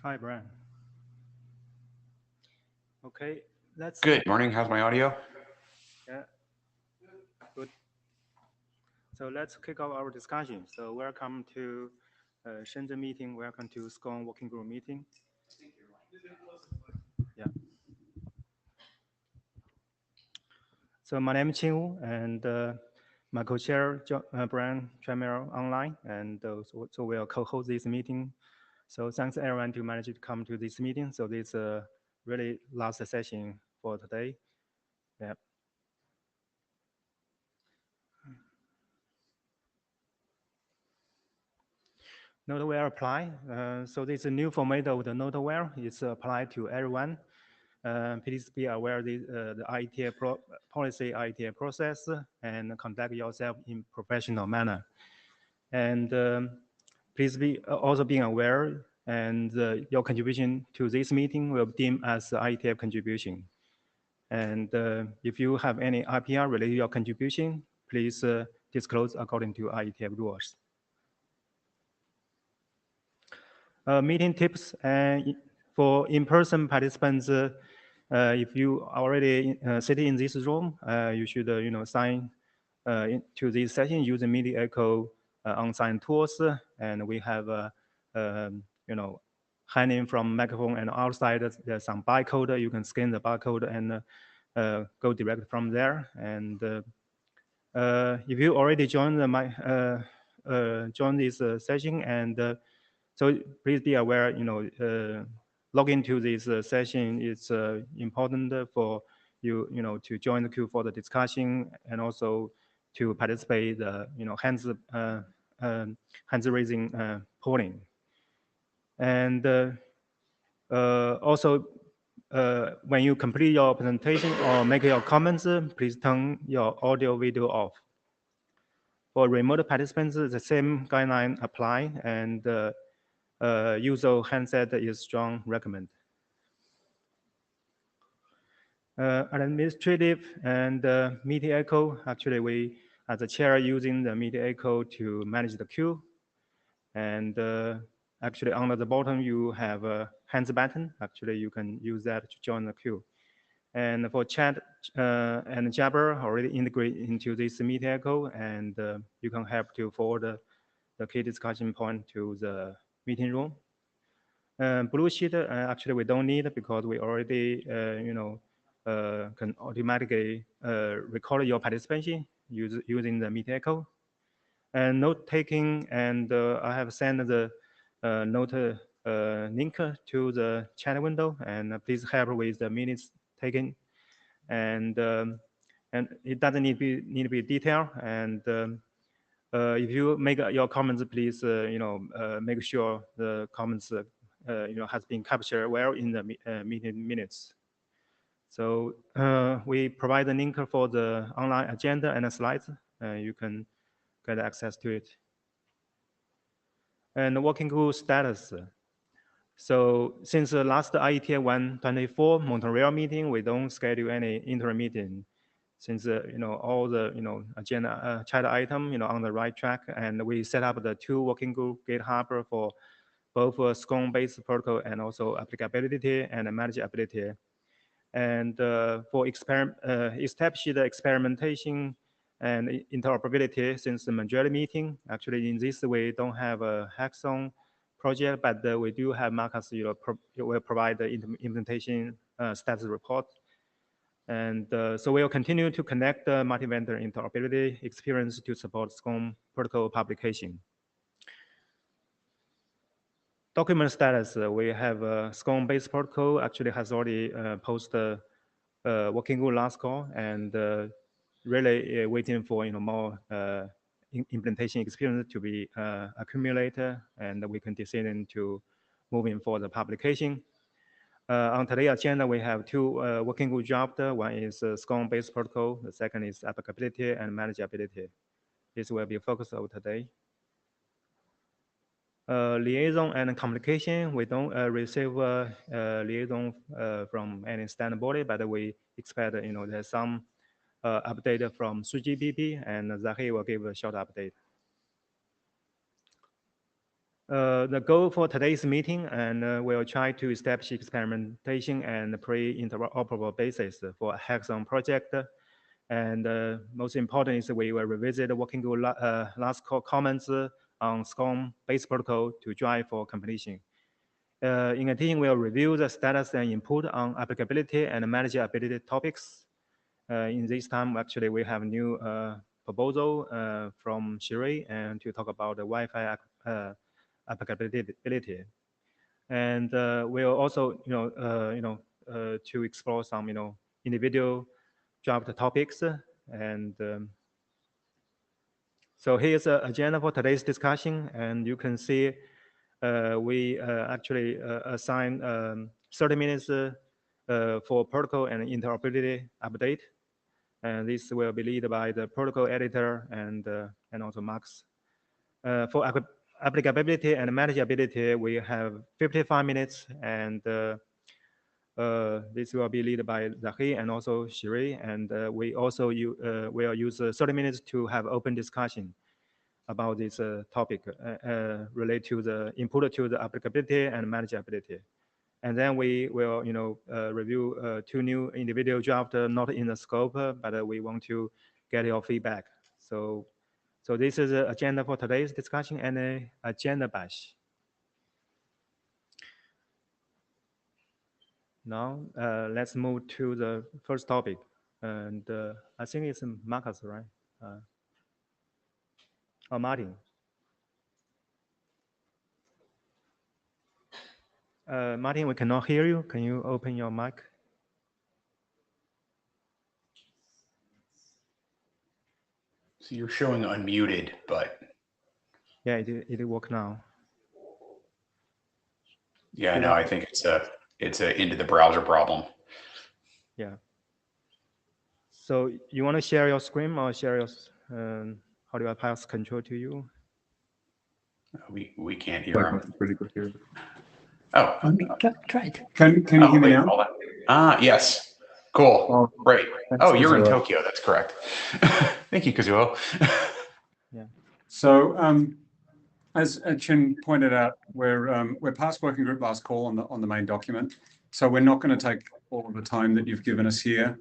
Hi, Brian. Okay, let's Good morning. How's my audio? yeah, good. So let's kick off our discussion. So welcome to Shenzhen meeting. Welcome to SCONE working group meeting. Yeah. So my name is Qing Wu, and my co-chair Brian Chamel online, and so we'll co-host this meeting. So thanks everyone to manage to come to this meeting. So this really last session for today. Yeah. Noteware apply. So this is a new format of the Noteware. It's applied to everyone. Please be aware the IETF policy, IETF process, and conduct yourself in professional manner. And please be also being aware, and your contribution to this meeting will be deemed as IETF contribution. And if you have any IPR related to your contribution, please disclose according to IETF rules. Meeting tips and for in-person participants. If you already sitting in this room, you should sign into this session using Media Echo on-sign tools, and we have hanging from microphone and outside. There's some barcode. You can scan the barcode and go direct from there. And if you already joined join this session, and so please be aware, log into this session. It's important for you, to join the queue for the discussion and also to participate the, hands raising polling. And also, when you complete your presentation or make your comments, please turn your audio video off. For remote participants, the same guideline apply, and user handset is strong recommend. Administrative and Media Echo, actually we, as a chair, using the Media Echo to manage the queue. And actually under the bottom, you have a hands button. Actually, you can use that to join the queue. And for chat and Jabber already integrate into this Media Echo, and you can help to forward the key discussion point to the meeting room. Blue sheet, actually we don't need because we already, can automatically record your participation using the Meet Echo. And note taking, and I have sent the note link to the chat window, and please help with the minutes taken. And it doesn't need to be detailed. And if you make your comments, please, make sure the comments, has been captured well in the meeting minutes. So we provide the link for the online agenda and the slides. You can get access to it. And the working group status. So since the last IETF 124 Montreal meeting, we don't schedule any interim meeting. Since all the agenda chat item on the right track, and we set up the two working group GitHub for both SCONE-based protocol and also applicability and manageability. And for establish the experimentation and interoperability since the majority meeting. Actually, in this way, don't have a hackathon project, but we do have Marcus will provide the implementation status report. And so we'll continue to connect the multi-vendor interoperability experience to support SCONE protocol publication. Document status, we have SCONE-based protocol actually has already posted working group last call, and really waiting for more implementation experience to be accumulated, and we can decide to moving for the publication. On today's agenda, we have two working group jobs. One is SCONE-based protocol. The second is applicability and manageability. This will be focused of today. Liaison and communication, we don't receive liaison from any standard body, but we expect there's some update from 3GPP, and Zahi will give a short update. The goal for today's meeting, and we'll try to establish experimentation and pre-interoperable basis for a hackathon project. And most important is we will revisit the working group last comments on SCONE base protocol to drive for completion. In addition, we'll review the status and input on applicability and manageability topics. In this time, actually, we have a new proposal from Shiri and to talk about the Wi-Fi applicability. And we'll also, to explore some, individual draft topics. And so here's the agenda for today's discussion, and you can see we actually assign 30 minutes for protocol and interoperability update. And this will be led by the protocol editor and also Max. For applicability and manageability, we have 55 minutes, and this will be led by Zahi and also Shiri. And we also will use 30 minutes to have open discussion about this topic related to the input to the applicability and manageability. And then we will, review 2 new individual drafts not in the scope, but we want to get your feedback. So this is the agenda for today's discussion and an agenda bash. Now let's move to the first topic, and I think it's Marcus, right? Or Martin. Martin, we cannot hear you. Can you open your mic? So you're showing unmuted, but yeah, it work now. Yeah, no, I think it's a into the browser problem. Yeah. So you want to share your screen or share your how do I pass control to you? We can't hear him. Pretty good here. Oh, Try it. Can you hear me now? Yes. Cool. Oh, great. thanks, Oh, you're in Kazuo. Tokyo. That's correct. Thank you, Kazuo. Yeah. So as Chin pointed out, we're past working group last call on the main document. So we're not going to take all of the time that you've given us here.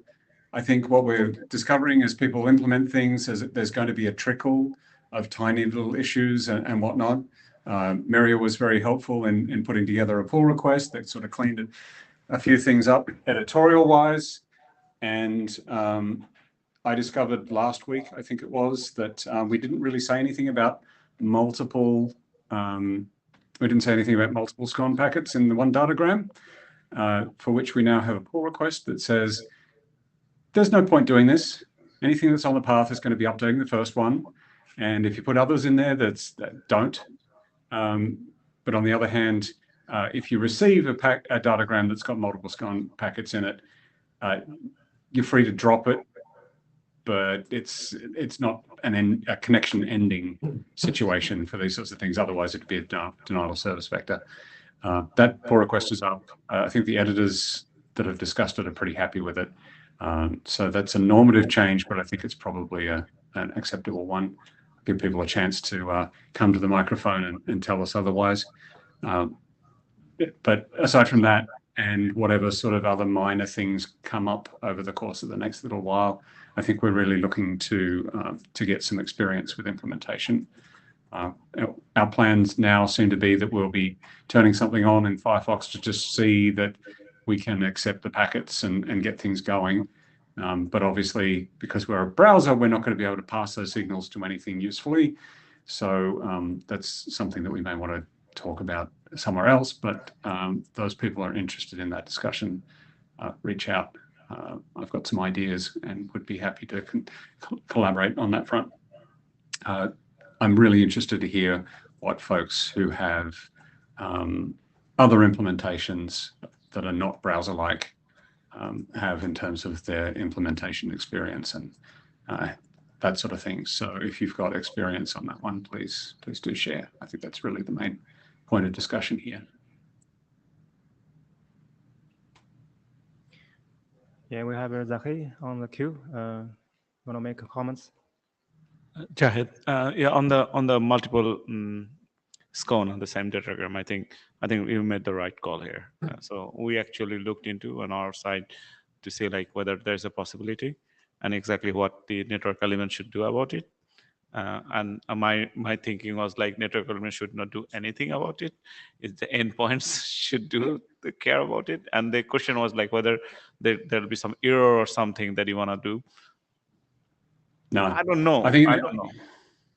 I think what we're discovering as people implement things is that there's going to be a trickle of tiny little issues and whatnot. Maria was very helpful in putting together a pull request that sort of cleaned a few things up editorial wise. And I discovered last week, I think it was, that we didn't really say anything about multiple SCONE packets in the one datagram, for which we now have a pull request that says, there's no point doing this. Anything that's on the path is going to be updating the first one. And if you put others in there that don't. But on the other hand, if you receive a datagram that's got multiple SCONE packets in it, you're free to drop it, but it's not a connection ending situation for these sorts of things. Otherwise, it'd be a denial of service vector. That pull request is up. I think the editors that have discussed it are pretty happy with it. So that's a normative change, but I think it's probably an acceptable one. Give people a chance to come to the microphone and tell us otherwise. But aside from that, and whatever sort of other minor things come up over the course of the next little while, I think we're really looking to get some experience with implementation. Our plans now seem to be that we'll be turning something on in Firefox to just see that we can accept the packets and get things going. But obviously, because we're a browser, we're not going to be able to pass those signals to anything usefully. So that's something that we may want to talk about somewhere else. But those people are interested in that discussion, reach out. I've got some ideas and would be happy to collaborate on that front. I'm really interested to hear what folks who have other implementations that are not browser-like have in terms of their implementation experience and that sort of thing. So if you've got experience on that one, please do share. I think that's really the main point of discussion here. Yeah, we have Zahi on the queue. Want to make comments? Jahid, yeah, on the multiple SCONE on the same datagram, I think we made the right call here. So we actually looked into on our side to see like whether there's a possibility and exactly what the network element should do about it. And my thinking was like network element should not do anything about it. It's the endpoints should care about it. And the question was like whether there'll be some error or something that you want to do. No, I don't know. I don't know.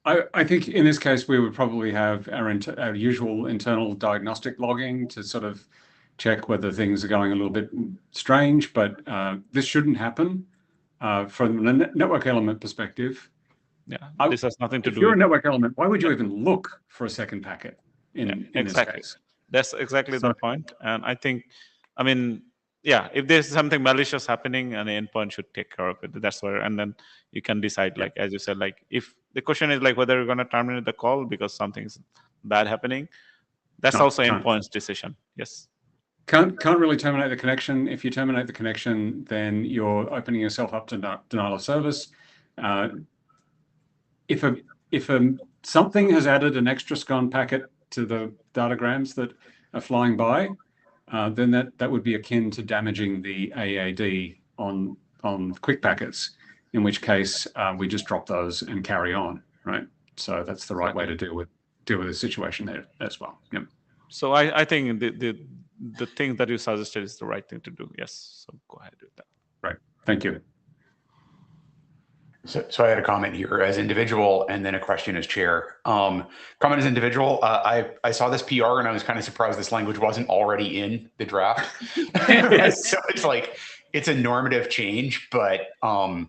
I think in this case we would probably have our usual internal diagnostic logging to sort of check whether things are going a little bit strange, but this shouldn't happen from a network element perspective. Yeah, this has nothing to do. If you're a network element, why would you even look for a second packet in exactly. this case? That's exactly the point. And I think, I mean, yeah, if there's something malicious happening, an endpoint should take care of it. That's where, and then you can decide, like as you said, like if the question is like whether you're going to terminate the call because something's bad happening, that's also endpoint's decision. Yes. Can't really terminate the connection. If you terminate the connection, then you're opening yourself up to denial of service. If something has added an extra SCONE packet to the datagrams that are flying by, then that would be akin to damaging the AAD on quick packets, in which case we just drop those and carry on, right? So that's the right way to deal with the situation there as well. Yep. So I think the thing that you suggested is the right thing to do. Yes. So go ahead with that. Right. Thank you. So I had a comment here as individual and then a question as chair. Comment as individual, I saw this PR and I was kind of surprised this language wasn't already in the draft. So it's like, it's a normative change, but I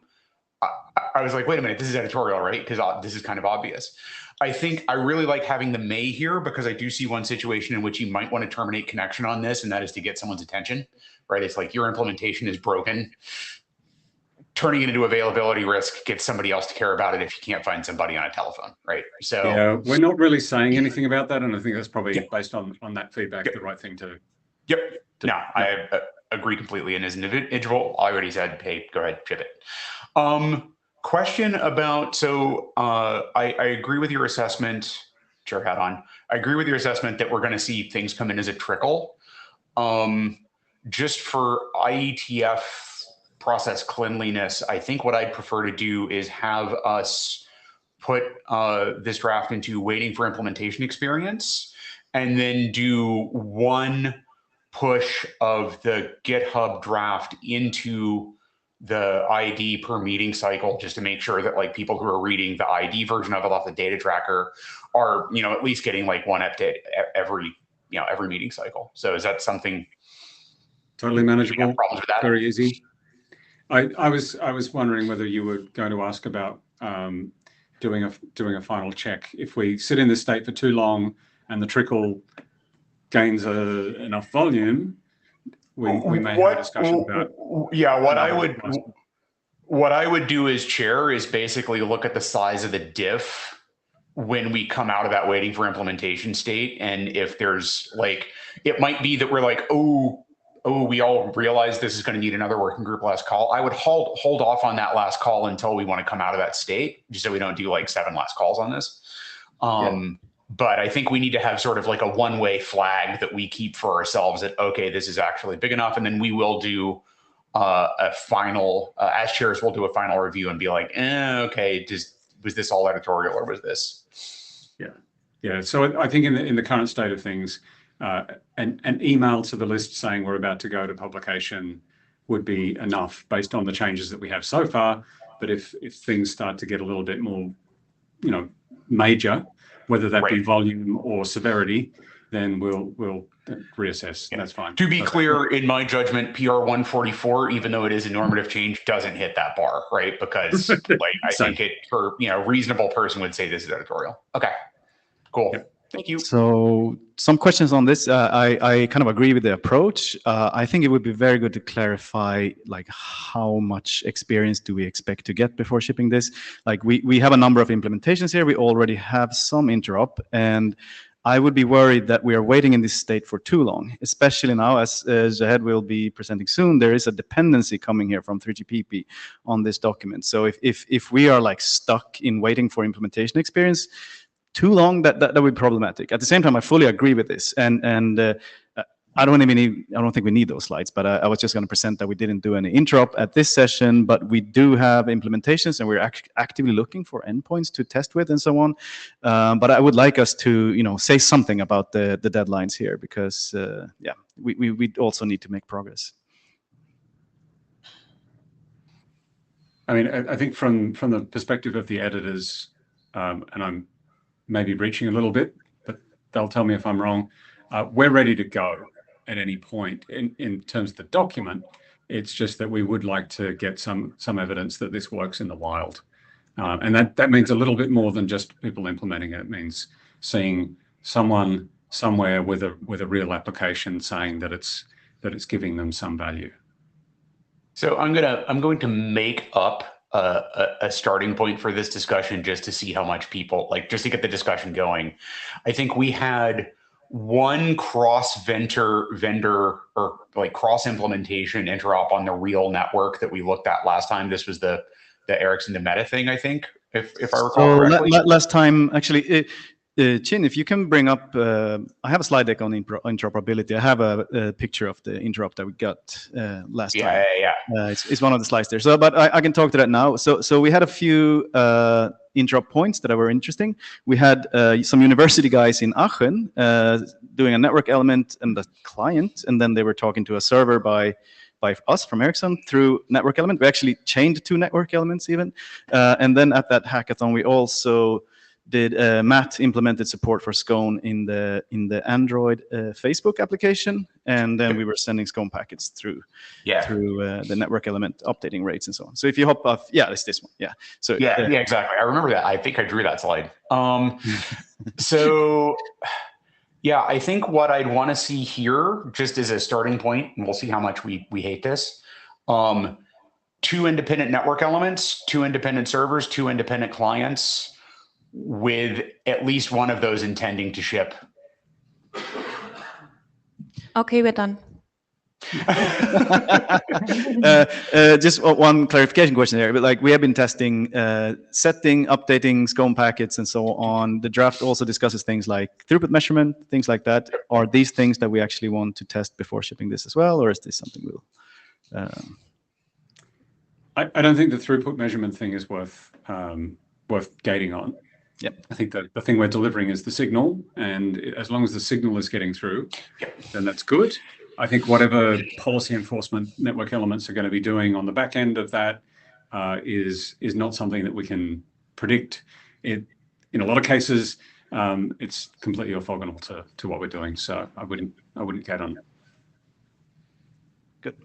was like, wait a minute, this is editorial, right? Because this is kind of obvious. I think I really like having the may here because I do see one situation in which you might want to terminate connection on this, and that is to get someone's attention, right? It's like your implementation is broken. Turning it into availability risk gets somebody else to care about it if you can't find somebody on a telephone, right? So yeah, we're not really saying anything about that, and I think that's probably based on that feedback the right thing to. Yep. No, I agree completely. And as an individual, I already said, hey, go ahead, ship it. Question about I agree with your assessment. Chair hat on. I agree with your assessment that we're going to see things come in as a trickle. Just for IETF process cleanliness, I think what I'd prefer to do is have us put this draft into waiting for implementation experience and then do one push of the GitHub draft into the ID per meeting cycle, just to make sure that like people who are reading the ID version of it off the data tracker are, at least getting like one update every meeting cycle. So is that something totally manageable? Problems with that? Very easy. I was wondering whether you were going to ask about doing a final check. If we sit in this state for too long and the trickle gains enough volume, we may have a discussion about. Yeah, what I would do as chair is basically look at the size of the diff when we come out of that waiting for implementation state, and if there's like, it might be that we're like, oh, we all realize this is going to need another working group last call. I would hold off on that last call until we want to come out of that state, just so we don't do like 7 last calls on this. But I think we need to have sort of like a one-way flag that we keep for ourselves that, okay, this is actually big enough. And then we will do a final, as chairs, we'll do a final review and be like, okay, was this all editorial or was this? Yeah. So I think in the current state of things, an email to the list saying we're about to go to publication would be enough based on the changes that we have so far. But if things start to get a little bit more, major, whether that be volume or severity, then we'll reassess. That's fine. To be clear, in my judgment, PR 144, even though it is a normative change, doesn't hit that bar, right? Because I think it for a reasonable person would say this is editorial. Okay, cool. Yep. Thank you. So some questions on this. I kind of agree with the approach. I think it would be very good to clarify like how much experience do we expect to get before shipping this. Like we have a number of implementations here. We already have some interop, and I would be worried that we are waiting in this state for too long, especially now as Zahed will be presenting soon. There is a dependency coming here from 3GPP on this document. So if we are like stuck in waiting for implementation experience, too long, that would be problematic. At the same time, I fully agree with this, and I don't think we need those slides, but I was just going to present that we didn't do any interop at this session, but we do have implementations, and we're actively looking for endpoints to test with and so on. But I would like us to, say something about the deadlines here, because we also need to make progress. I mean, I think from the perspective of the editors, and I'm maybe reaching a little bit, but they'll tell me if I'm wrong, we're ready to go at any point in terms of the document. It's just that we would like to get some evidence that this works in the wild. And that means a little bit more than just people implementing it. It means seeing someone somewhere with a real application saying that it's giving them some value. So I'm going to make up a starting point for this discussion just to see how much people, just to get the discussion going. I think we had one cross-vendor or cross implementation interop on the real network that we looked at last time. This was the Ericsson to Meta thing, I think, if I recall correctly. Last time, actually, Chin, if you can bring up, I have a slide deck on interoperability. I have a picture of the interop that we got last time. Yeah. It's one of the slides there. So, but I can talk to that now. So we had a few interop points that were interesting. We had some university guys in Aachen doing a network element and the client, and then they were talking to a server by us from Ericsson through network element. We actually chained 2 network elements even. And then at that hackathon, we also did Matt implemented support for SCONE in the Android Facebook application, and then we were sending SCONE packets through the network element updating rates and so on. So if you hop off, it's this one. Yeah. So yeah, exactly. I remember that. I think I drew that slide. So yeah, I think what I'd want to see here, just as a starting point, and we'll see how much we hate this. 2 independent network elements, 2 independent servers, 2 independent clients, with at least one of those intending to ship. Okay, we're done. Just one clarification question there, but we have been testing setting, updating SCONE packets and so on. The draft also discusses things like throughput measurement, things like that. Are these things that we actually want to test before shipping this as well, or is this something we'll? I don't think the throughput measurement thing is worth gating on. Yep. I think that the thing we're delivering is the signal, and as long as the signal is getting through, then that's good. I think whatever policy enforcement network elements are going to be doing on the back end of that is not something that we can predict. In a lot of cases, it's completely orthogonal to what we're doing. So I wouldn't get on it. Good.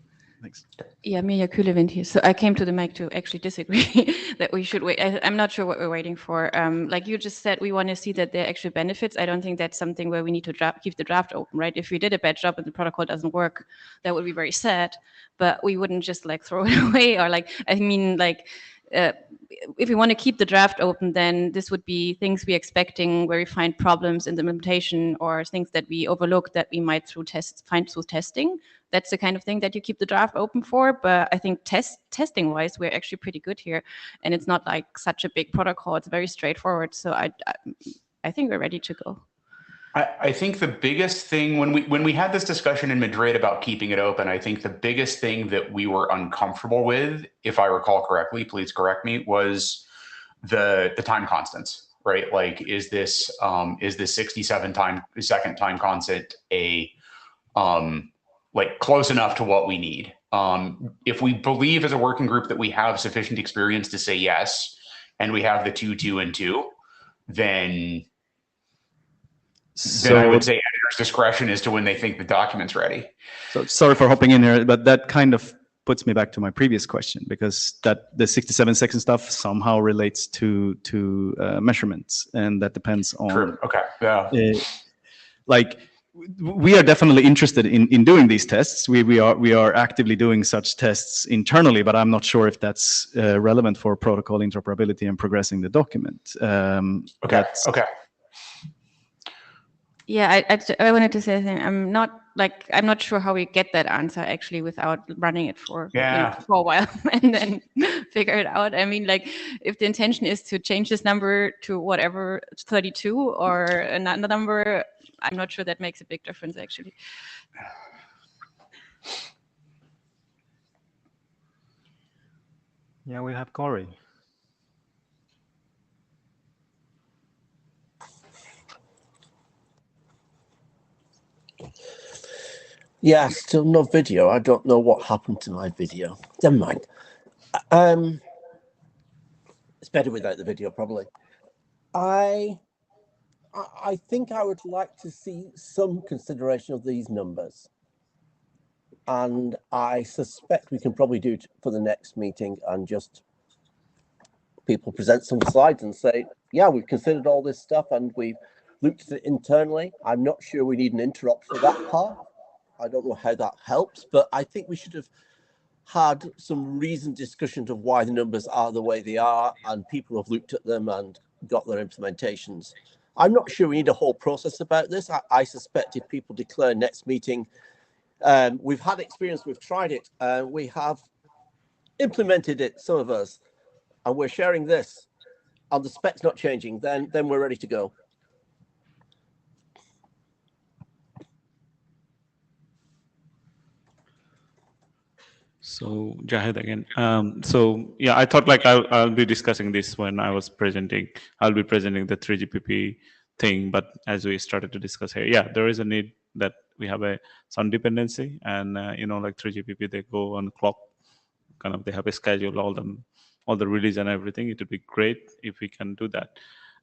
Thanks. Yeah, Mirja Kühlewind here. So I came to the mic to actually disagree that we should wait. I'm not sure what we're waiting for. Like you just said, we want to see that there are actual benefits. I don't think that's something where we need to keep the draft open, right? If we did a bad job and the protocol doesn't work, that would be very sad. But we wouldn't just throw it away or if we want to keep the draft open, then this would be things we're expecting where we find problems in the implementation or things that we overlook that we might find through testing. That's the kind of thing that you keep the draft open for. But I think testing wise, we're actually pretty good here. And it's not such a big protocol. It's very straightforward. So I think we're ready to go. I think the biggest thing when we had this discussion in Madrid about keeping it open, I think the biggest thing that we were uncomfortable with, if I recall correctly, please correct me, was the time constants, right? Is this 67-second time constant close enough to what we need? If we believe as a working group that we have sufficient experience to say yes, and we have the 2, 2, and 2, then I would say editor's discretion as to when they think the document's ready. So sorry for hopping in here, but that kind of puts me back to my previous question, because the 67-second stuff somehow relates to measurements, and that depends on. True. Okay. Yeah. We are definitely interested in doing these tests. We are actively doing such tests internally, but I'm not sure if that's relevant for protocol interoperability and progressing the document. Okay. Yeah, I wanted to say something. I'm not sure how we get that answer actually without running it for Yeah. for a while and then figure it out. I mean, like if the intention is to change this number to whatever 32 or another number, I'm not sure that makes a big difference actually. Yeah, we have Corey. Yeah, still no video. I don't know what happened to my video. Never mind. It's better without the video, probably. I think I would like to see some consideration of these numbers. And I suspect we can probably do it for the next meeting and just people present some slides and say, yeah, we've considered all this stuff and we've looked at it internally. I'm not sure we need an interop for that part. I don't know how that helps, but I think we should have had some reasoned discussions of why the numbers are the way they are, and people have looked at them and got their implementations. I'm not sure we need a whole process about this. I suspect if people declare next meeting, we've had experience, we've tried it, we have implemented it, some of us, and we're sharing this, and the spec's not changing, then we're ready to go. So Jahid again. So yeah, I thought like I'll be discussing this when I was presenting. I'll be presenting the 3GPP thing, but as we started to discuss here, yeah, there is a need that we have some dependency, and like 3GPP, they go on clock, kind of they have a schedule, all the release and everything. It would be great if we can do that.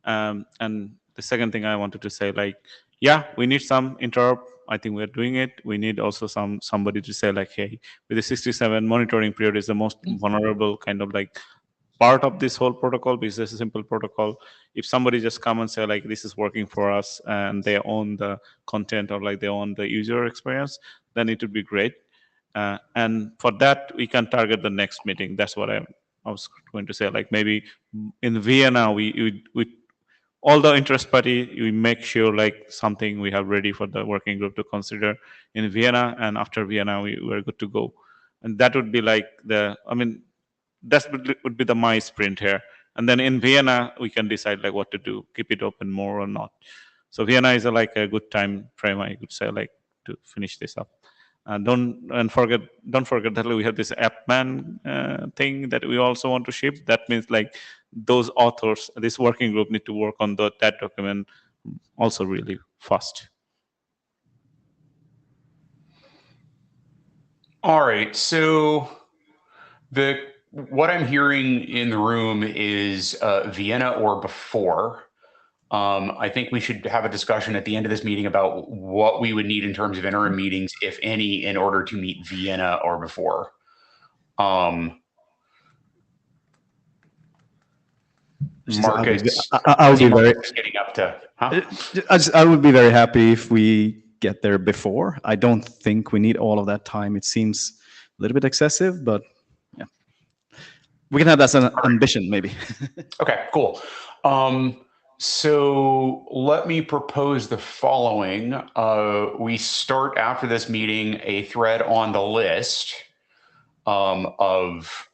And the second thing I wanted to say, like, yeah, we need some interop. I think we're doing it. We need also somebody to say like, hey, with the 67 monitoring period is the most vulnerable kind of like part of this whole protocol, because it's a simple protocol. If somebody just come and say like, this is working for us, and they own the content or like they own the user experience, then it would be great. And for that, we can target the next meeting. That's what I was going to say. Like maybe in Vienna, we all the interest party, we make sure like something we have ready for the working group to consider in Vienna, and after Vienna we're good to go. And that would be like that would be the my sprint here. And then in Vienna we can decide like what to do, keep it open more or not. So Vienna is like a good time frame, I could say, like to finish this up. Don't forget that we have this AppMan thing that we also want to ship. That means like those authors, this working group, need to work on that document also really fast. All right. So what I'm hearing in the room is Vienna or before. I think we should have a discussion at the end of this meeting about what we would need in terms of interim meetings, if any, in order to meet Vienna or before. Marcus, I would be very. Getting up to, huh? I would be very happy if we get there before. I don't think we need all of that time. It seems a little bit excessive, but yeah, we can have that as an ambition, maybe. Okay, cool. So let me propose the following. We start after this meeting a thread on the list of,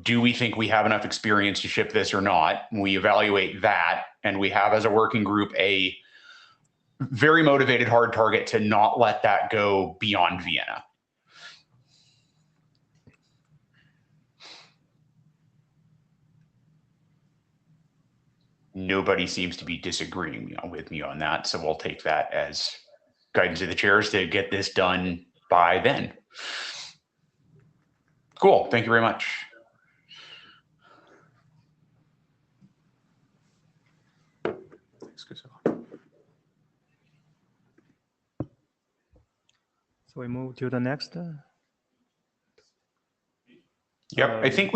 do we think we have enough experience to ship this or not? We evaluate that, and we have as a working group a very motivated hard target to not let that go beyond Vienna. Nobody seems to be disagreeing with me on that, so we'll take that as guidance of the chairs to get this done by then. Cool. Thank you very much. So we move to the next. Yep, I think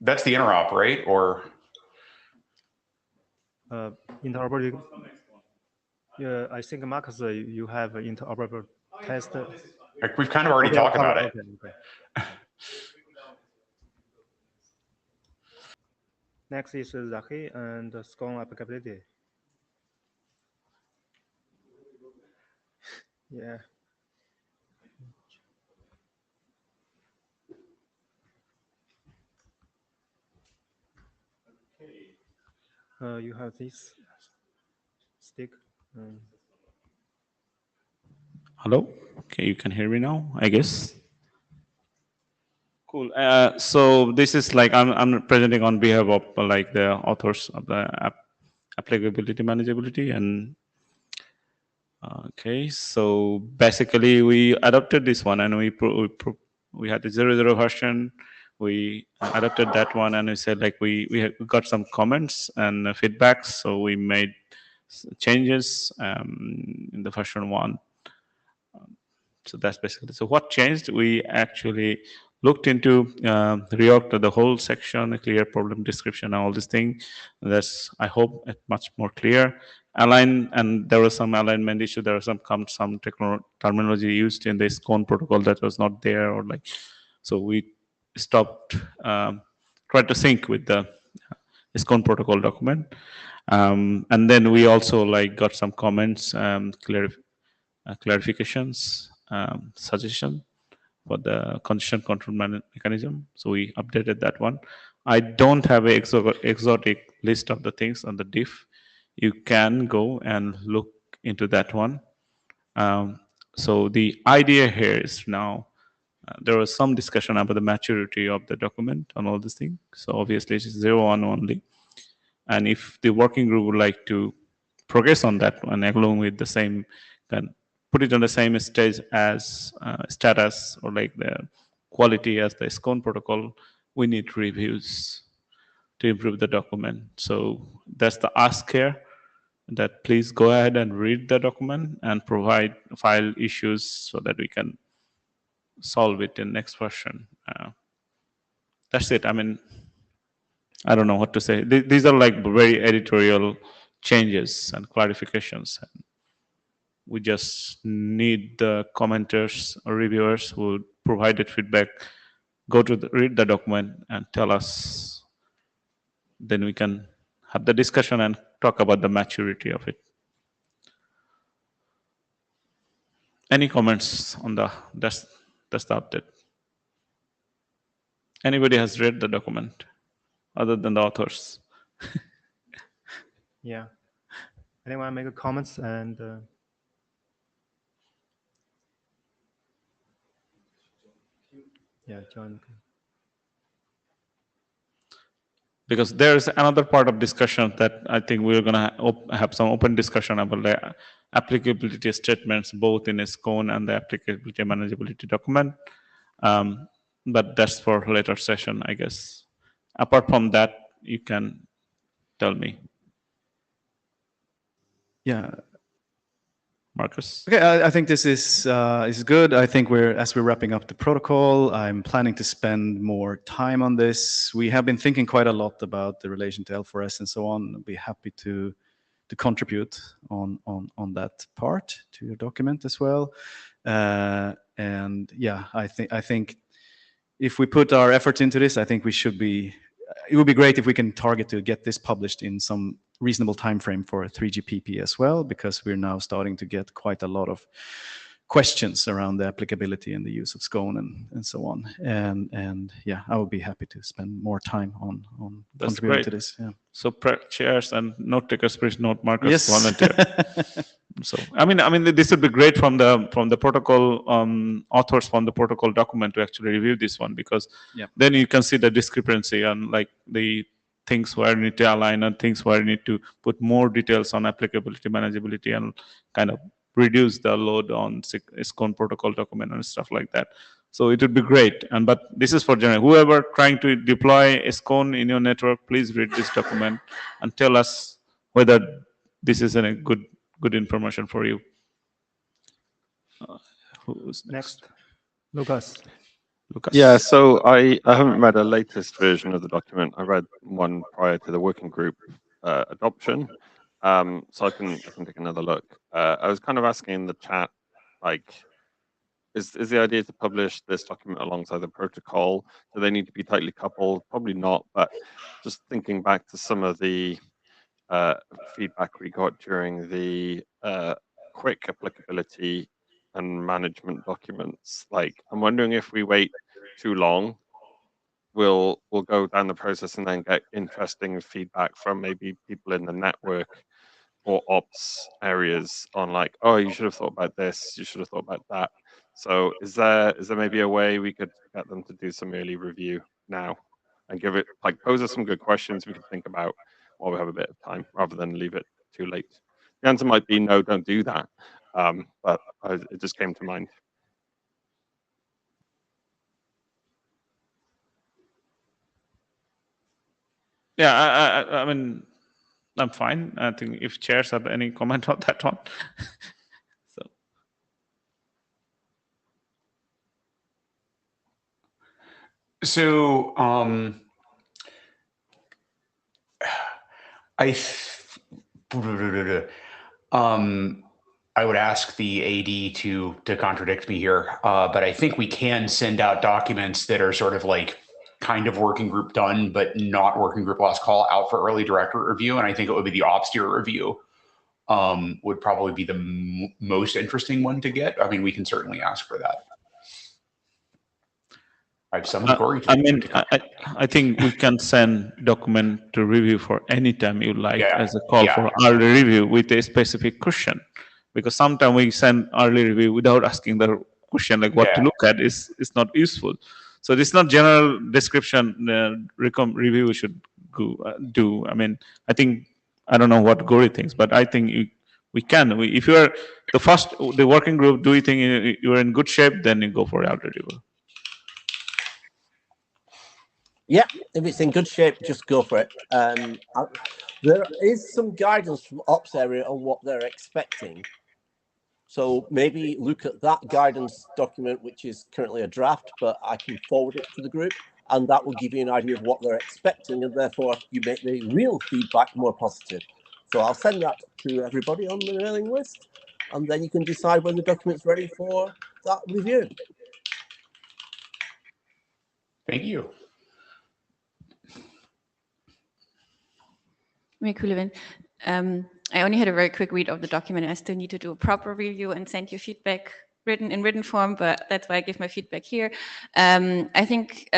that's the interop, right? Or Interoperability. Yeah, I think Marcus, you have an interoperable test. We've kind of already talked about it. Okay. Next is Zaki and SCONE applicability. Yeah. You have this stick. Hello? Okay, you can hear me now, I guess. Cool. So this is like I'm presenting on behalf of like the authors of the applicability manageability and okay. So basically, we adopted this one and we had the 0.0 version. We adopted that one and we said like we got some comments and feedbacks. So we made changes in the version 1. So that's basically, so what changed? We actually looked into reorg the whole section, a clear problem description, all this thing. That's, I hope, much more clear. Align, and there was some alignment issue. There was some terminology used in the SCONE protocol that was not there, or like, so we stopped, tried to sync with the SCONE protocol document. And then we also like got some comments, clarifications, suggestion for the condition control mechanism. So we updated that one. I don't have an exotic list of the things on the diff. You can go and look into that one. So the idea here is now there was some discussion about the maturity of the document and all these things. So obviously it's 0.1 only. And if the working group would like to progress on that one along with the same, can put it on the same stage as status or like the quality as the SCONE protocol, we need reviews to improve the document. So that's the ask here, that please go ahead and read the document and provide file issues so that we can solve it in next version. That's it. I mean, I don't know what to say. These are like very editorial changes and clarifications. We just need the commenters or reviewers who provided feedback, go to read the document and tell us. Then we can have the discussion and talk about the maturity of it. Any comments on that's the update? Anybody has read the document other than the authors? Yeah. Anyone make a comments and yeah, John. Because there's another part of discussion that I think we're going to have some open discussion about the applicability statements, both in SCONE and the applicability manageability document. But that's for later session, I guess. Apart from that, you can tell me. Yeah. Marcus? Okay, I think this is good. I think as we're wrapping up the protocol, I'm planning to spend more time on this. We have been thinking quite a lot about the relation to L4S and so on. I'll be happy to contribute on that part to your document as well. And yeah, I think if we put our efforts into this, I think we should be. It would be great if we can target to get this published in some reasonable time frame for 3GPP as well, because we're now starting to get quite a lot of questions around the applicability and the use of SCONE and so on. And yeah, I would be happy to spend more time on contributing to this. Yeah. So chairs and note takers, please note Marcus Yes. volunteer. So I mean, this would be great from the protocol authors from the protocol document to actually review this one, because then you can see the discrepancy and like the things where you need to align and things where you need to put more details on applicability, manageability, and kind of reduce the load on SCONE protocol document and stuff like that. So it would be great. But this is for general. Whoever trying to deploy SCONE in your network, please read this document and tell us whether this is a good information for you. Who's Next? Lucas. Lucas? Yeah, so I haven't read a latest version of the document. I read one prior to the working group adoption, so I can take another look. I was kind of asking in the chat, like, is the idea to publish this document alongside the protocol? Do they need to be tightly coupled? Probably not, but just thinking back to some of the feedback we got during the quick applicability and management documents. Like, I'm wondering if we wait too long, we'll go down the process and then get interesting feedback from maybe people in the network or ops areas on like, oh, you should have thought about this, you should have thought about that. So is there maybe a way we could get them to do some early review now and give it, like, pose us some good questions we could think about while we have a bit of time rather than leave it too late? The answer might be no, don't do that. But it just came to mind. Yeah, I mean, I'm fine. I think if chairs have any comment on that one. So I would ask the AD to contradict me here, but I think we can send out documents that are sort of like kind of working group done, but not working group last call out for early director review. And I think it would be the ops tier review would probably be the most interesting one to get. I mean, we can certainly ask for that. I've summoned Corey. I mean, I think we can send document to review for any time you like as a call for early review with a specific question. Because sometimes we send early review without asking the question like what to look at is not useful. So this is not general description review we should do. I mean, I don't know what Gori thinks, but I think we can. If you are the working group, do you think you're in good shape, then you go for early review. Yeah, if it's in good shape, just go for it. There is some guidance from ops area on what they're expecting. So maybe look at that guidance document, which is currently a draft, but I can forward it to the group, and that will give you an idea of what they're expecting, and therefore you make the real feedback more positive. So I'll send that to everybody on the mailing list, and then you can decide when the document's ready for that review. Thank you. I only had a very quick read of the document. I still need to do a proper review and send you feedback in written form, but that's why I give my feedback here. I think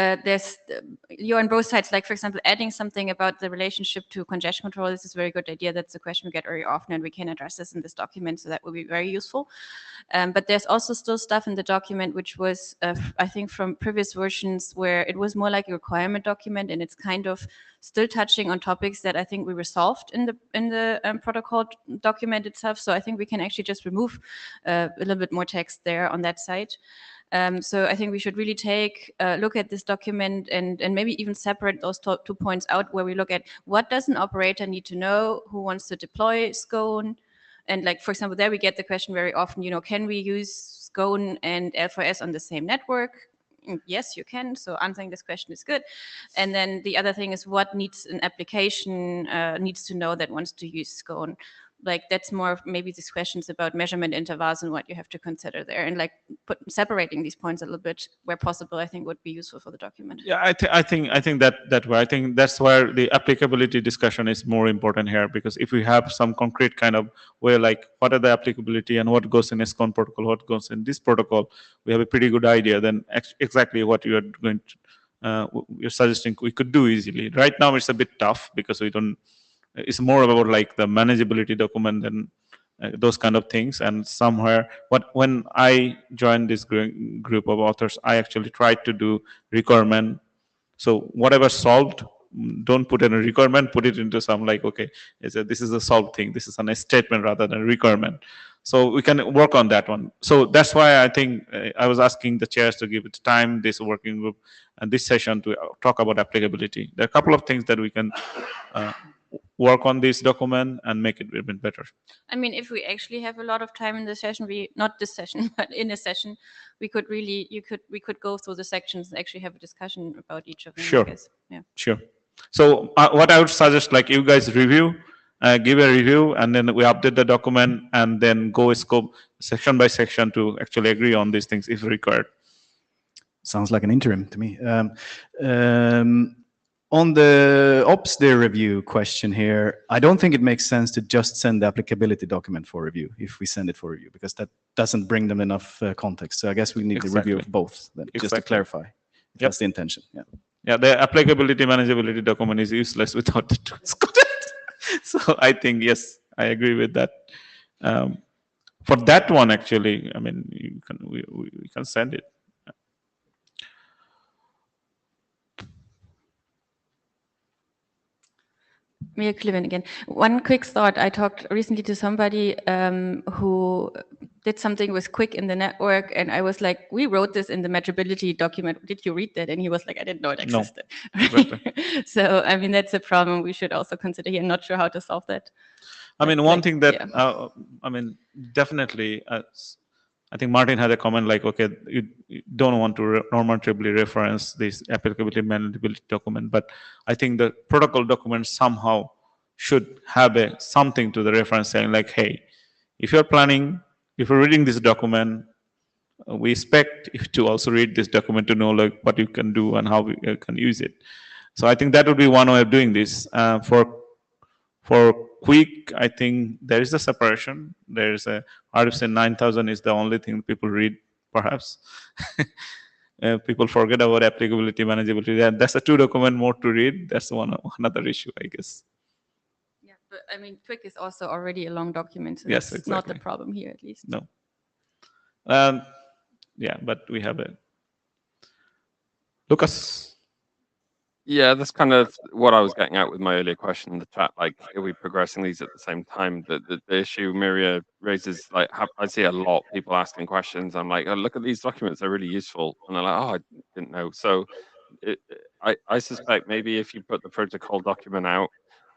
you're on both sides. Like, for example, adding something about the relationship to congestion control. This is a very good idea. That's a question we get very often, and we can address this in this document, so that will be very useful. But there's also still stuff in the document which was, I think, from previous versions where it was more like a requirement document, and it's kind of still touching on topics that I think we resolved in the protocol document itself. So I think we can actually just remove a little bit more text there on that side. So I think we should really take a look at this document and maybe even separate those 2 points out, where we look at what does an operator need to know who wants to deploy SCONE. And like, for example, there we get the question very often, can we use SCONE and L4S on the same network? Yes, you can. So answering this question is good. And then the other thing is, what needs an application needs to know that wants to use SCONE? Like, that's more maybe these questions about measurement intervals and what you have to consider there, and like separating these points a little bit where possible, I think would be useful for the document. Yeah, I think that way. I think that's where the applicability discussion is more important here, because if we have some concrete kind of way, like what are the applicability and what goes in a SCONE protocol, what goes in this protocol, we have a pretty good idea. Then exactly what you are going to you're suggesting we could do easily. Right now it's a bit tough because we don't. It's more about like the manageability document and those kind of things. And somewhere, when I joined this group of authors, I actually tried to do requirement. So whatever solved, don't put in a requirement, put it into some like, okay, this is a solved thing. This is a statement rather than a requirement. So we can work on that one. So that's why I think I was asking the chairs to give it time, this working group, and this session to talk about applicability. There are a couple of things that we can work on this document and make it a bit better. I mean, if we actually have a lot of time in the session, not this session, but in a session, we could really, we could go through the sections and actually have a discussion about each of them. Sure. I guess. Yeah. Sure. So what I would suggest, like, you guys review, give a review, and then we update the document, and then go scope section by section to actually agree on these things if required. Sounds like an interim to me. On the OPSDIR review question here, I don't think it makes sense to just send the applicability document for review if we send it for review, because that doesn't bring them enough context. So I guess we need the review of both, then, just to clarify. If that's the intention. Yeah. Yeah, the applicability manageability document is useless without the tools content. So I think, yes, I agree with that. For that one, actually, I mean, we can send it. Mia Cliven again. One quick thought. I talked recently to somebody who did something with quick in the network, and I was like, we wrote this in the measurability document. Did you read that? And he was like, I didn't know it existed. No, exactly. So, I mean, that's a problem we should also consider here. I'm not sure how to solve that. I mean, one thing that, I mean, definitely, I think Martin had a comment like, okay, you don't want to normatively reference this applicability manageability document, but I think the protocol document somehow should have something to the reference saying like, hey, if you're planning, if you're reading this document, we expect you to also read this document to know like what you can do and how you can use it. So I think that would be one way of doing this. For quick, I think there is a separation. There's a RFC 9000 is the only thing people read, perhaps. People forget about applicability, manageability. That's a 2 document more to read. That's another issue, I guess. Yeah, but I mean, quick is also already a long document, so yes, that's not the problem here, at least. No. Yeah, but we have a Lucas. Yeah, that's kind of what I was getting at with my earlier question in the chat. Like, are we progressing these at the same time? The issue Miria raises, like, I see a lot of people asking questions. I'm like, oh, look at these documents; they're really useful, and they're like, oh, I didn't know. So, I suspect maybe if you put the protocol document out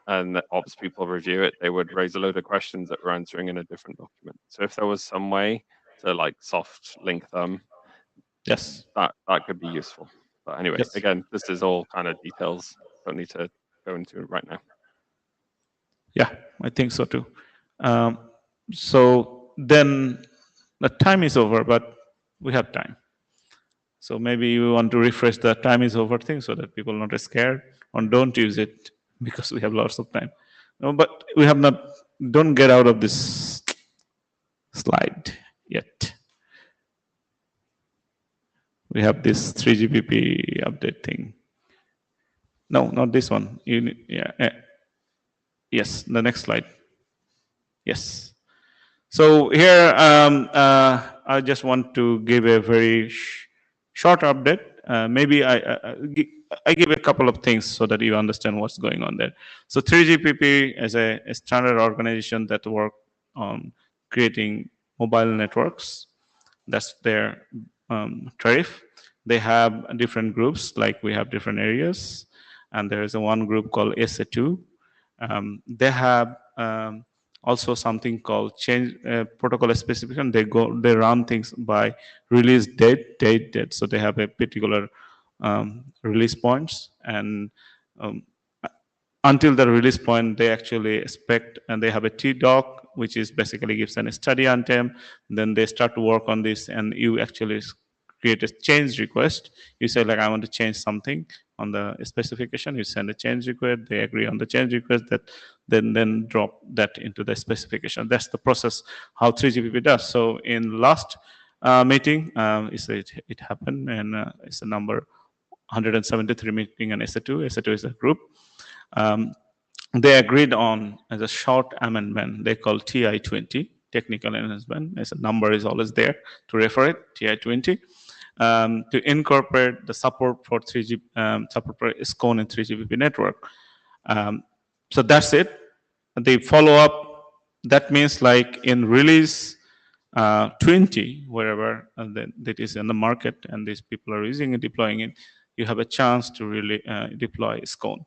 and the ops people review it, they would raise a load of questions that we're answering in a different document. So, if there was some way to like soft link them, yes, that could be useful. But anyway, yes. Again, this is all kind of details. Don't need to go into it right now. Yeah, I think so too. So then the time is over, but we have time. So maybe you want to refresh the time is over thing so that people are not scared or don't use it because we have lots of time. No, but we have not, don't get out of this slide yet. We have this 3GPP update thing. No, not this one. Yes, the next slide. Yes. So here, I just want to give a very short update. Maybe I give a couple of things so that you understand what's going on there. So 3GPP is a standard organization that work on creating mobile networks. That's their tariff. They have different groups, like we have different areas, and there is one group called SA2. They have also something called change protocol specification. They run things by release date. So they have a particular release points, and until the release point, they actually expect, and they have a T-doc, which is basically gives a study on them. Then they start to work on this, and you actually create a change request. You say like, I want to change something on the specification. You send a change request. They agree on the change request. That then drop that into the specification. That's the process how 3GPP does. So in last meeting, it happened, and it's a number 173 meeting and SA2. SA2 is a group. They agreed on as a short amendment. They call TI-20, technical enhancement. As a number is always there to refer it, TI-20. To incorporate the support for 3G, support for SCONE and 3GPP network. So that's it. They follow up. That means like in release 20, wherever that is in the market and these people are using it, deploying it, you have a chance to really deploy SCONE.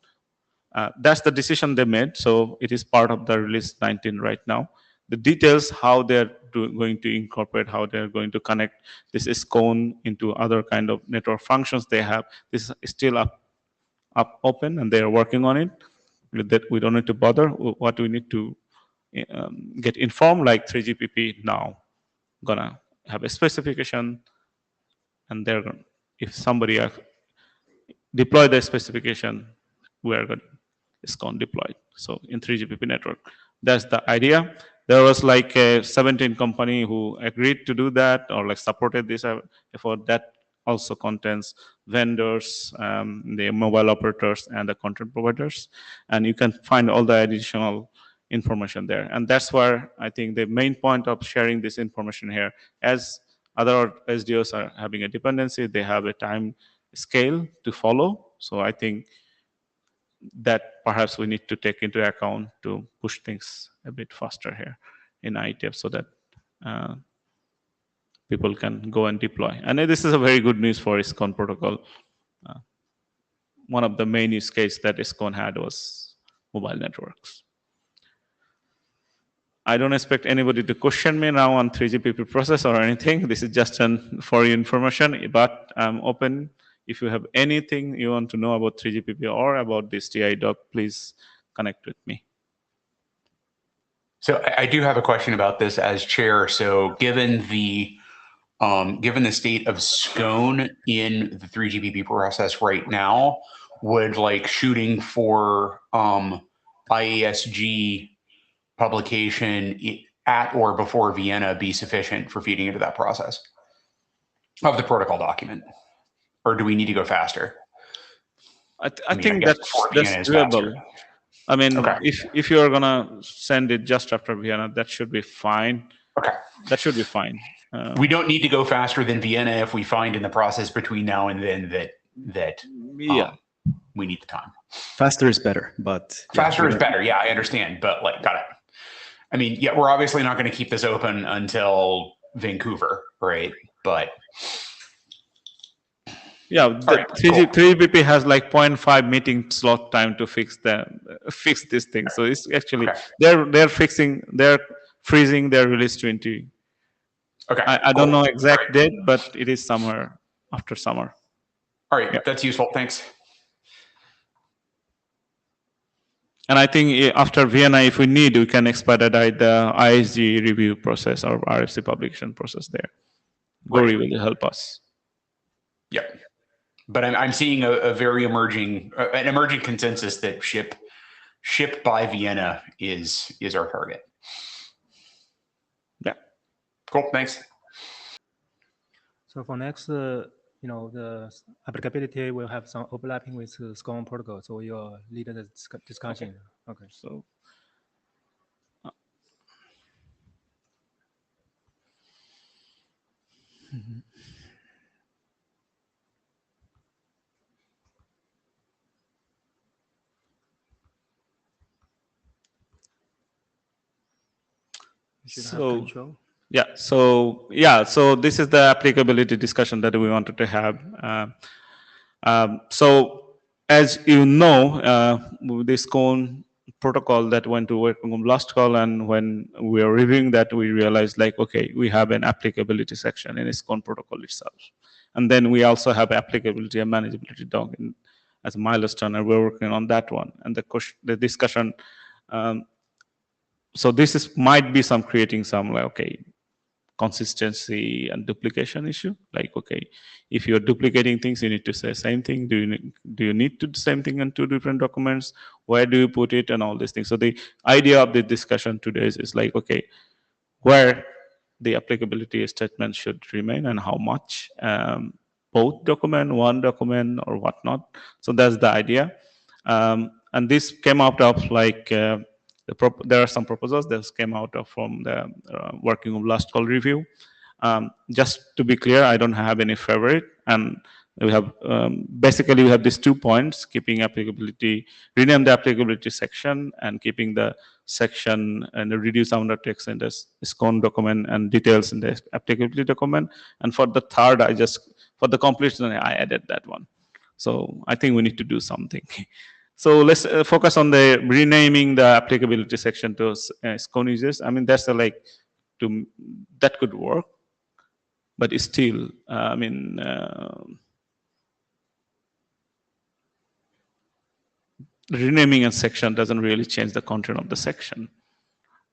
That's the decision they made. So it is part of the release 19 right now. The details, how they're going to incorporate, how they're going to connect this SCONE into other kind of network functions they have, this is still up open, and they are working on it. That we don't need to bother. What we need to get informed, like 3GPP now gonna have a specification, and they're gonna, if somebody deploy the specification, we are going SCONE deployed. So in 3GPP network, that's the idea. There was like a 17 company who agreed to do that or like supported this effort. That also contains vendors, the mobile operators, and the content providers. And you can find all the additional information there. And that's where I think the main point of sharing this information here, as other SDOs are having a dependency, they have a time scale to follow. So I think that perhaps we need to take into account to push things a bit faster here in IETF so that people can go and deploy. And this is a very good news for SCONE protocol. One of the main use case that SCONE had was mobile networks. I don't expect anybody to question me now on 3GPP process or anything. This is just for your information, but I'm open. If you have anything you want to know about 3GPP or about this TI doc, please connect with me. So I do have a question about this as chair. So given the state of SCONE in the 3GPP process right now, would like shooting for IESG publication at or before Vienna be sufficient for feeding into that process of the protocol document? Or do we need to go faster? I think that's doable. I mean, okay. if you're gonna send it just after Vienna, that should be fine. Okay. That should be fine. We don't need to go faster than Vienna if we find in the process between now and then that we need the time. Faster is better, but faster is better. Yeah, I understand, but like, got it. I mean, yeah, we're obviously not going to keep this open until Vancouver, right? But yeah, 3GPP has like 0.5 meeting slot time to fix this thing. So it's actually they're freezing their release 20. Okay. I don't know exact date, but it is somewhere after summer. All right, that's useful. Thanks. And I think after Vienna, if we need, we can expedite the ISG review process or RFC publication process there. Gori will help us. Yep. But I'm seeing a very emerging consensus that ship by Vienna is our target. Yeah. Cool. Thanks. So for next, the applicability will have some overlapping with SCONE protocol. So you'll lead the discussion. Okay. So. So this is the applicability discussion that we wanted to have. So as you know, this SCONE protocol that went to working group last call, and when we are reviewing that, we realized like, okay, we have an applicability section in SCONE protocol itself. And then we also have applicability and manageability doc as a milestone, and we're working on that one. And the discussion, so this might be creating some like, okay, consistency and duplication issue. Like, okay, if you're duplicating things, you need to say same thing. Do you need to do the same thing in 2 different documents? Where do you put it and all these things? So the idea of the discussion today is like, okay, where the applicability statement should remain and how much, both document, one document or whatnot. So that's the idea. And this came out of like, there are some proposals that came out from the working group last call review. Just to be clear, I don't have any favorite, and we have basically we have these 2 points: keeping applicability, rename the applicability section, and keeping the section and reduce amount of text in the SCONE document and details in the applicability document. And for the third, for the completion, I added that one. So I think we need to do something. So let's focus on the renaming the applicability section to SCONE users. I mean, that's that could work, but it's still, I mean, renaming a section doesn't really change the content of the section.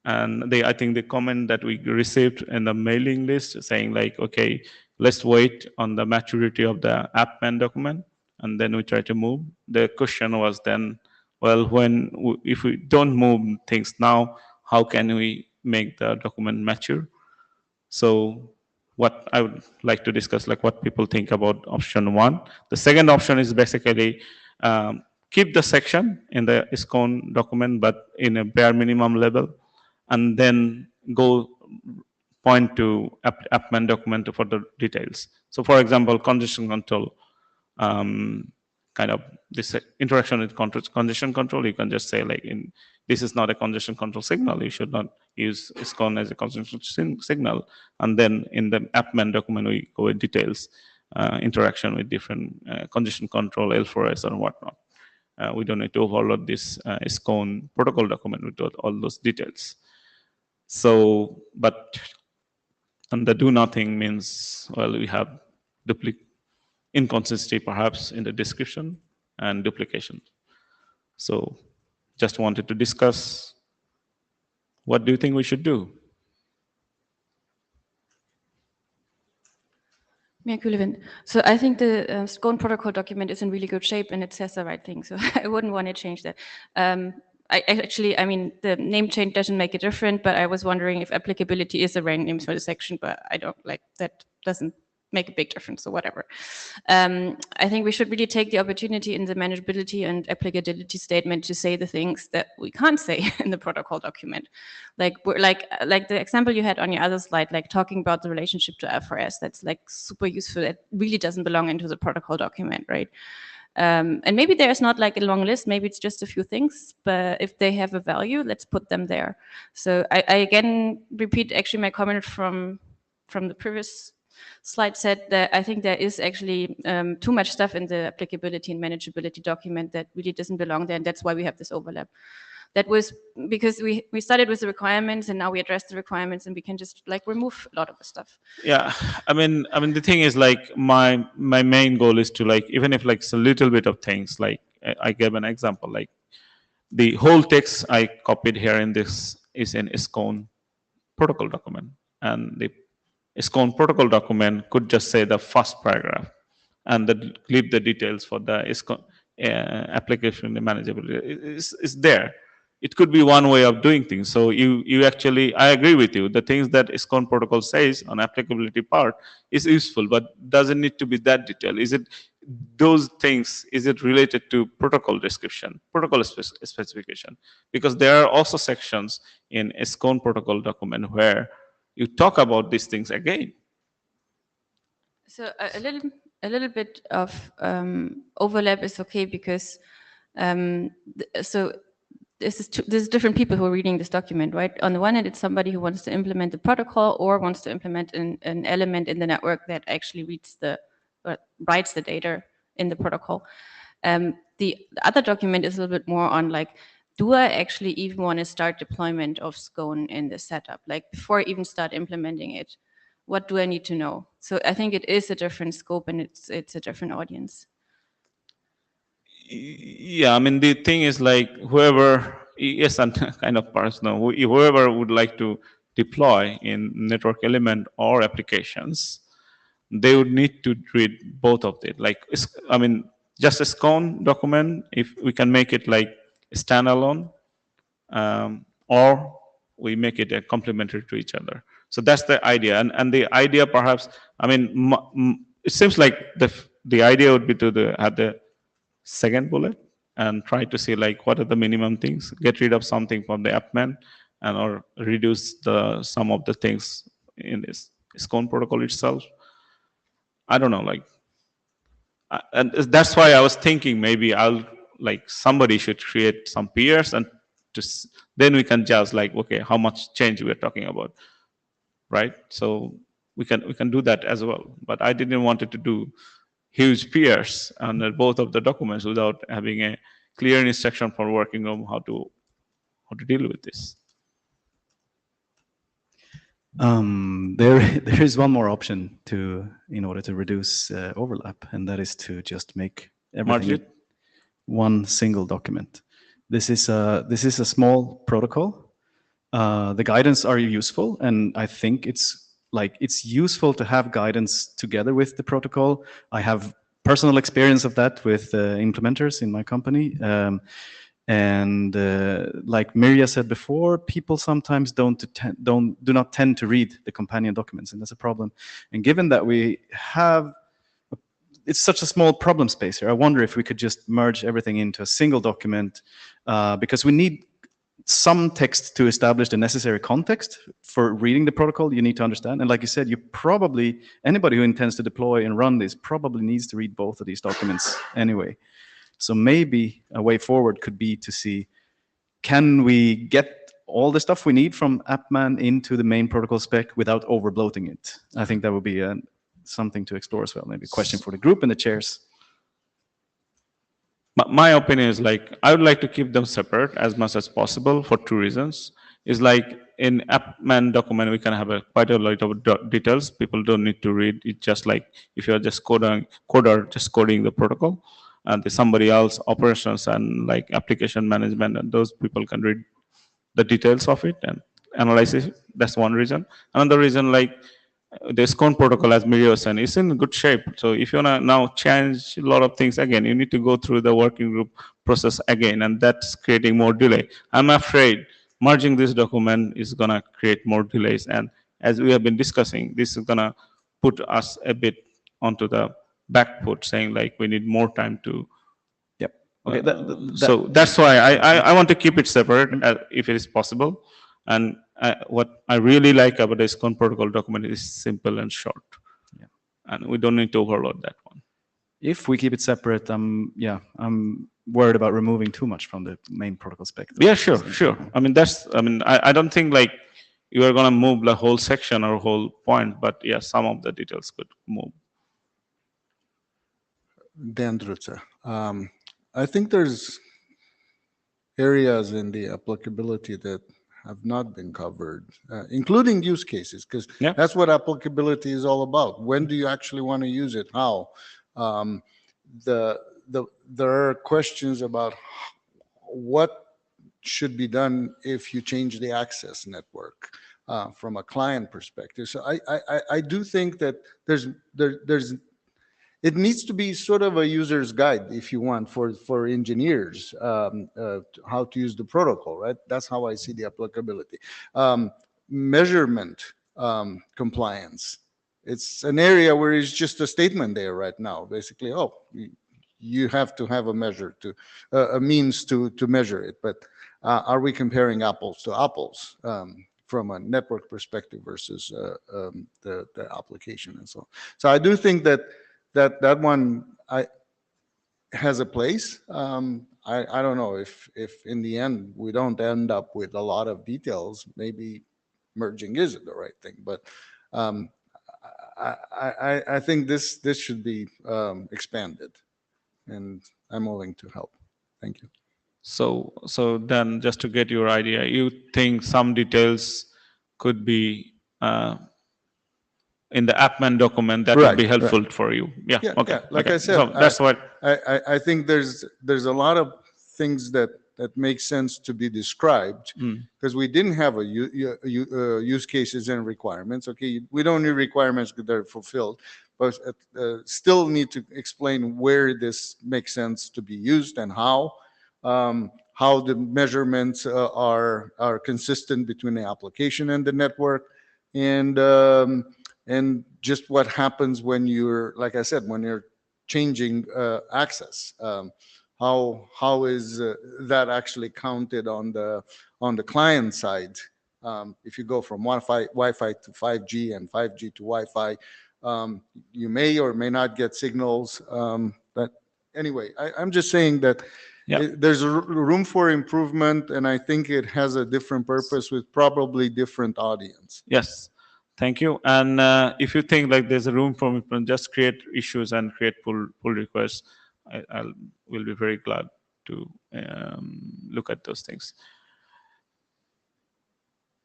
And I think the comment that we received in the mailing list saying like, okay, let's wait on the maturity of the app man document and then we try to move. The question was then, well, if we don't move things now, how can we make the document mature? So what I would like to discuss, like what people think about option 1. The second option is basically keep the section in the SCONE document, but in a bare minimum level, and then go point to appman document for the details. So for example, congestion control, kind of this interaction with congestion control, you can just say like, this is not a congestion control signal, you should not use SCONE as a congestion signal. And then in the appman document, we go with details, interaction with different congestion control, L4S and whatnot. We don't need to overload this SCONE protocol document with all those details. So, and the do nothing means, well, we have inconsistency perhaps in the description and duplication. So just wanted to discuss, what do you think we should do? So I think the SCONE protocol document is in really good shape and it says the right thing. So I wouldn't want to change that. I mean, the name change doesn't make it different, but I was wondering if applicability is the right name for the section, but I don't like that, doesn't make a big difference, so whatever. I think we should really take the opportunity in the manageability and applicability statement to say the things that we can't say in the protocol document. Like the example you had on your other slide, like talking about the relationship to FRS, that's like super useful. It really doesn't belong into the protocol document, right? And maybe there's not like a long list, maybe it's just a few things, but if they have a value, let's put them there. So I again repeat actually my comment from the previous slide said that I think there is actually too much stuff in the applicability and manageability document that really doesn't belong there, and that's why we have this overlap. That was because we started with the requirements and now we address the requirements and we can just like remove a lot of the stuff. Yeah, I mean the thing is like my main goal is to like, even if like it's a little bit of things, like I gave an example, like the whole text I copied here in this is in SCONE protocol document, and the SCONE protocol document could just say the first paragraph and leave the details for the SCONE application manageability. It's there. It could be one way of doing things. So you actually, I agree with you. The things that SCONE protocol says on applicability part is useful, but doesn't need to be that detailed. Is it those things? Is it related to protocol description, protocol specification? Because there are also sections in SCONE protocol document where you talk about these things again. So a little bit of overlap is okay because so there's different people who are reading this document, right? On the one hand, it's somebody who wants to implement the protocol or wants to implement an element in the network that actually writes the data in the protocol. The other document is a little bit more on like, do I actually even want to start deployment of SCONE in the setup? Like before I even start implementing it, what do I need to know? So I think it is a different scope and it's a different audience. Yeah, I mean, the thing is like whoever, yes, and kind of personal, whoever would like to deploy in network element or applications, they would need to read both of it. Like, I mean, just a SCONE document, if we can make it like standalone, or we make it complementary to each other. So that's the idea. And the idea perhaps, I mean, it seems like the idea would be to have the second bullet and try to see like what are the minimum things, get rid of something from the appman and or reduce some of the things in this SCONE protocol itself. I don't know, like, and that's why I was thinking maybe somebody should create some peers and then we can just like, okay, how much change we're talking about, right? So we can do that as well. But I didn't want it to do huge peers under both of the documents without having a clear instruction for working on how to deal with this. There is one more option in order to reduce overlap, and that is to just make everything one single document. This is a small protocol. The guidance are useful, and I think it's useful to have guidance together with the protocol. I have personal experience of that with implementers in my company. And like Mirja said before, people sometimes do not tend to read the companion documents, and that's a problem. And given that we have, it's such a small problem space here, I wonder if we could just merge everything into a single document, because we need some text to establish the necessary context for reading the protocol you need to understand. And like you said, anybody who intends to deploy and run this probably needs to read both of these documents anyway. So maybe a way forward could be to see, can we get all the stuff we need from AppMan into the main protocol spec without over bloating it? I think that would be something to explore as well. Maybe a question for the group and the chairs. My opinion is like, I would like to keep them separate as much as possible for two reasons. Is like in AppMan document, we can have quite a lot of details. People don't need to read it, just like if you're just coder just coding the protocol. And there's somebody else, operations and like application management, and those people can read the details of it and analyze it. That's one reason. Another reason, like the SCONE protocol, as Mirja was saying, is in good shape. So if you want to now change a lot of things again, you need to go through the working group process again, and that's creating more delay. I'm afraid merging this document is going to create more delays. And as we have been discussing, this is going to put us a bit onto the back foot, saying like we need more time to. Yep. Okay. So that's why I want to keep it separate if it is possible. And what I really like about the SCONE protocol document is simple and short. Yeah. And we don't need to overload that one. If we keep it separate, I'm worried about removing too much from the main protocol spec. Yeah, sure. I mean, I don't think like you are going to move the whole section or whole point, but yeah, some of the details could move. Dan Drutzer. I think there's areas in the applicability that have not been covered, including use cases, because that's what applicability is all about. When do you actually want to use it? How? There are questions about what should be done if you change the access network from a client perspective. So I do think that it needs to be sort of a user's guide, if you want, for engineers, how to use the protocol, right? That's how I see the applicability. Measurement compliance. It's an area where it's just a statement there right now. Basically, you have to have a measure a means to measure it. But are we comparing apples to apples from a network perspective versus the application and so on? So I do think that one has a place. I don't know if in the end we don't end up with a lot of details, maybe merging isn't the right thing. But I think this should be expanded, and I'm willing to help. Thank you. So then, just to get your idea, you think some details could be in the AppMan document that would be helpful for you? Yeah. Okay. Yeah. Like okay. I said, so that's what I think there's a lot of things that make sense to be described, because we didn't have a use cases and requirements. Okay, we don't need requirements because they're fulfilled, but still need to explain where this makes sense to be used and how the measurements are consistent between the application and the network, and just what happens when you're, like I said, when you're changing access. How is that actually counted on the client side? If you go from Wi-Fi to 5G and 5G to Wi-Fi, you may or may not get signals. But anyway, I'm just saying that there's a room for improvement, and I think it has a different purpose with probably different audience. Yes. Thank you. And if you think like there's a room for improvement, just create issues and create pull requests. Will be very glad to look at those things.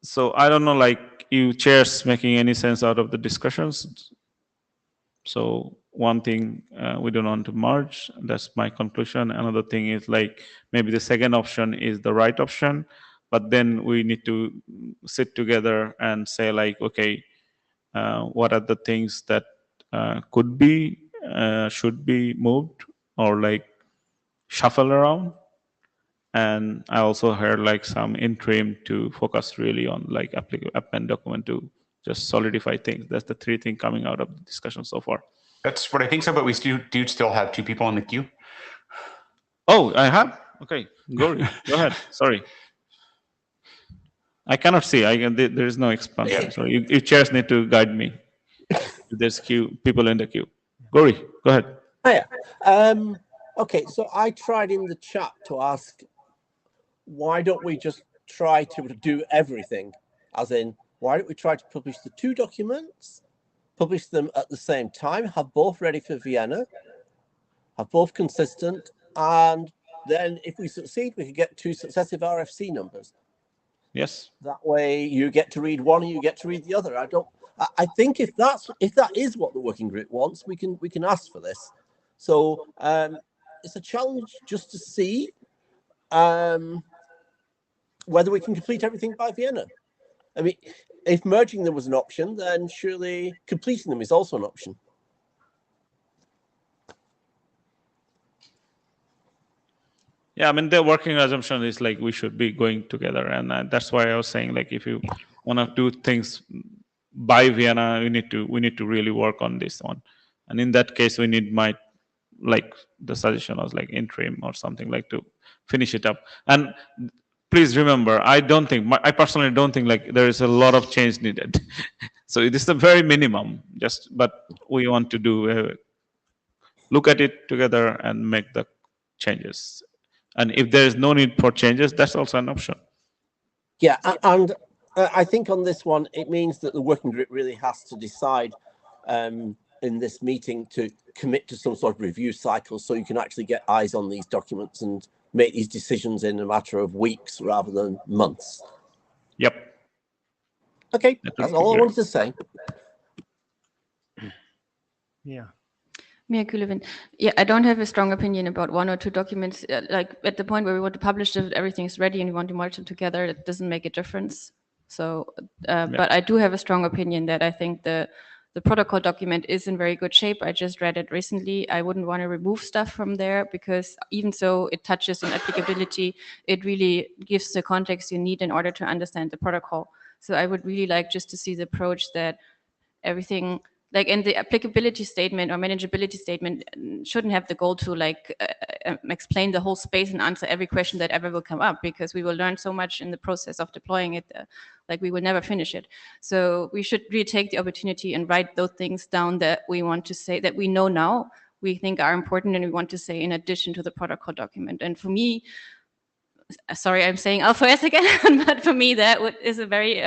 So I don't know, like you chairs making any sense out of the discussions. So one thing, we don't want to merge. That's my conclusion. Another thing is like maybe the second option is the right option, but then we need to sit together and say like, okay, what are the things that could be should be moved or like shuffle around. And I also heard like some interim to focus really on like append document to just solidify things. That's the three things coming out of the discussion so far. That's what I think so, but we do still have 2 people in the queue. Oh, I have? Okay, Gauri, go ahead. Sorry. I cannot see. There is no expansion. So you chairs need to guide me. There's people in the queue. Gauri, go ahead. Hiya. Okay, so I tried in the chat to ask, why don't we just try to do everything? As in, why don't we try to publish the 2 documents, publish them at the same time, have both ready for Vienna, have both consistent, and then if we succeed, we could get 2 successive RFC numbers. Yes. That way you get to read one and you get to read the other. I think if that is what the working group wants, we can ask for this. So it's a challenge just to see whether we can complete everything by Vienna. I mean, if merging them was an option, then surely completing them is also an option. Yeah, I mean, the working assumption is like we should be going together, and that's why I was saying like if you want to do things by Vienna, we need to really work on this one, and in that case, we need like the suggestion was like interim or something like to finish it up. And please remember, I personally don't think like there is a lot of change needed. So this is the very minimum. But we want to do look at it together and make the changes. And if there is no need for changes, that's also an option. Yeah, and I think on this one, it means that the working group really has to decide in this meeting to commit to some sort of review cycle so you can actually get eyes on these documents and make these decisions in a matter of weeks rather than months. Yep. Okay, that's all I wanted to say. Yeah. Mia Kulevin. Yeah, I don't have a strong opinion about 1 or 2 documents. Like at the point where we want to publish it, everything is ready and we want to merge them together, it doesn't make a difference. So, but I do have a strong opinion that I think the protocol document is in very good shape. I just read it recently. I wouldn't want to remove stuff from there because even so it touches on applicability, it really gives the context you need in order to understand the protocol. So I would really like just to see the approach that everything, like in the applicability statement or manageability statement, shouldn't have the goal to like explain the whole space and answer every question that ever will come up, because we will learn so much in the process of deploying it, like we will never finish it. So we should really take the opportunity and write those things down that we want to say, that we know now, we think are important and we want to say in addition to the protocol document. And for me, sorry, I'm saying alpha S again, but for me that is a very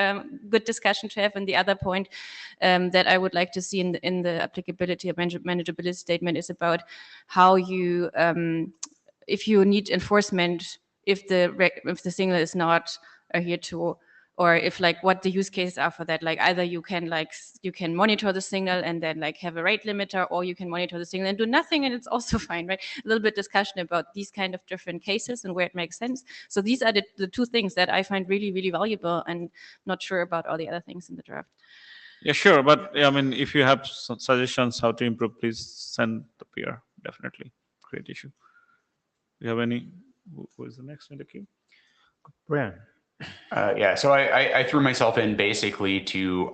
good discussion to have. And the other point that I would like to see in the applicability of manageability statement is about how you, if you need enforcement, if the signal is not adhered to, or if like what the use cases are for that. Like either you can monitor the signal and then like have a rate limiter, or you can monitor the signal and do nothing and it's also fine, right? A little bit discussion about these kind of different cases and where it makes sense. So these are the 2 things that I find really, really valuable, and not sure about all the other things in the draft. Yeah, sure. But I mean, if you have some suggestions how to improve, please send the PR. Definitely. Great issue. Do you have any? Who is the next in the queue? Brian. Yeah, so I threw myself in basically to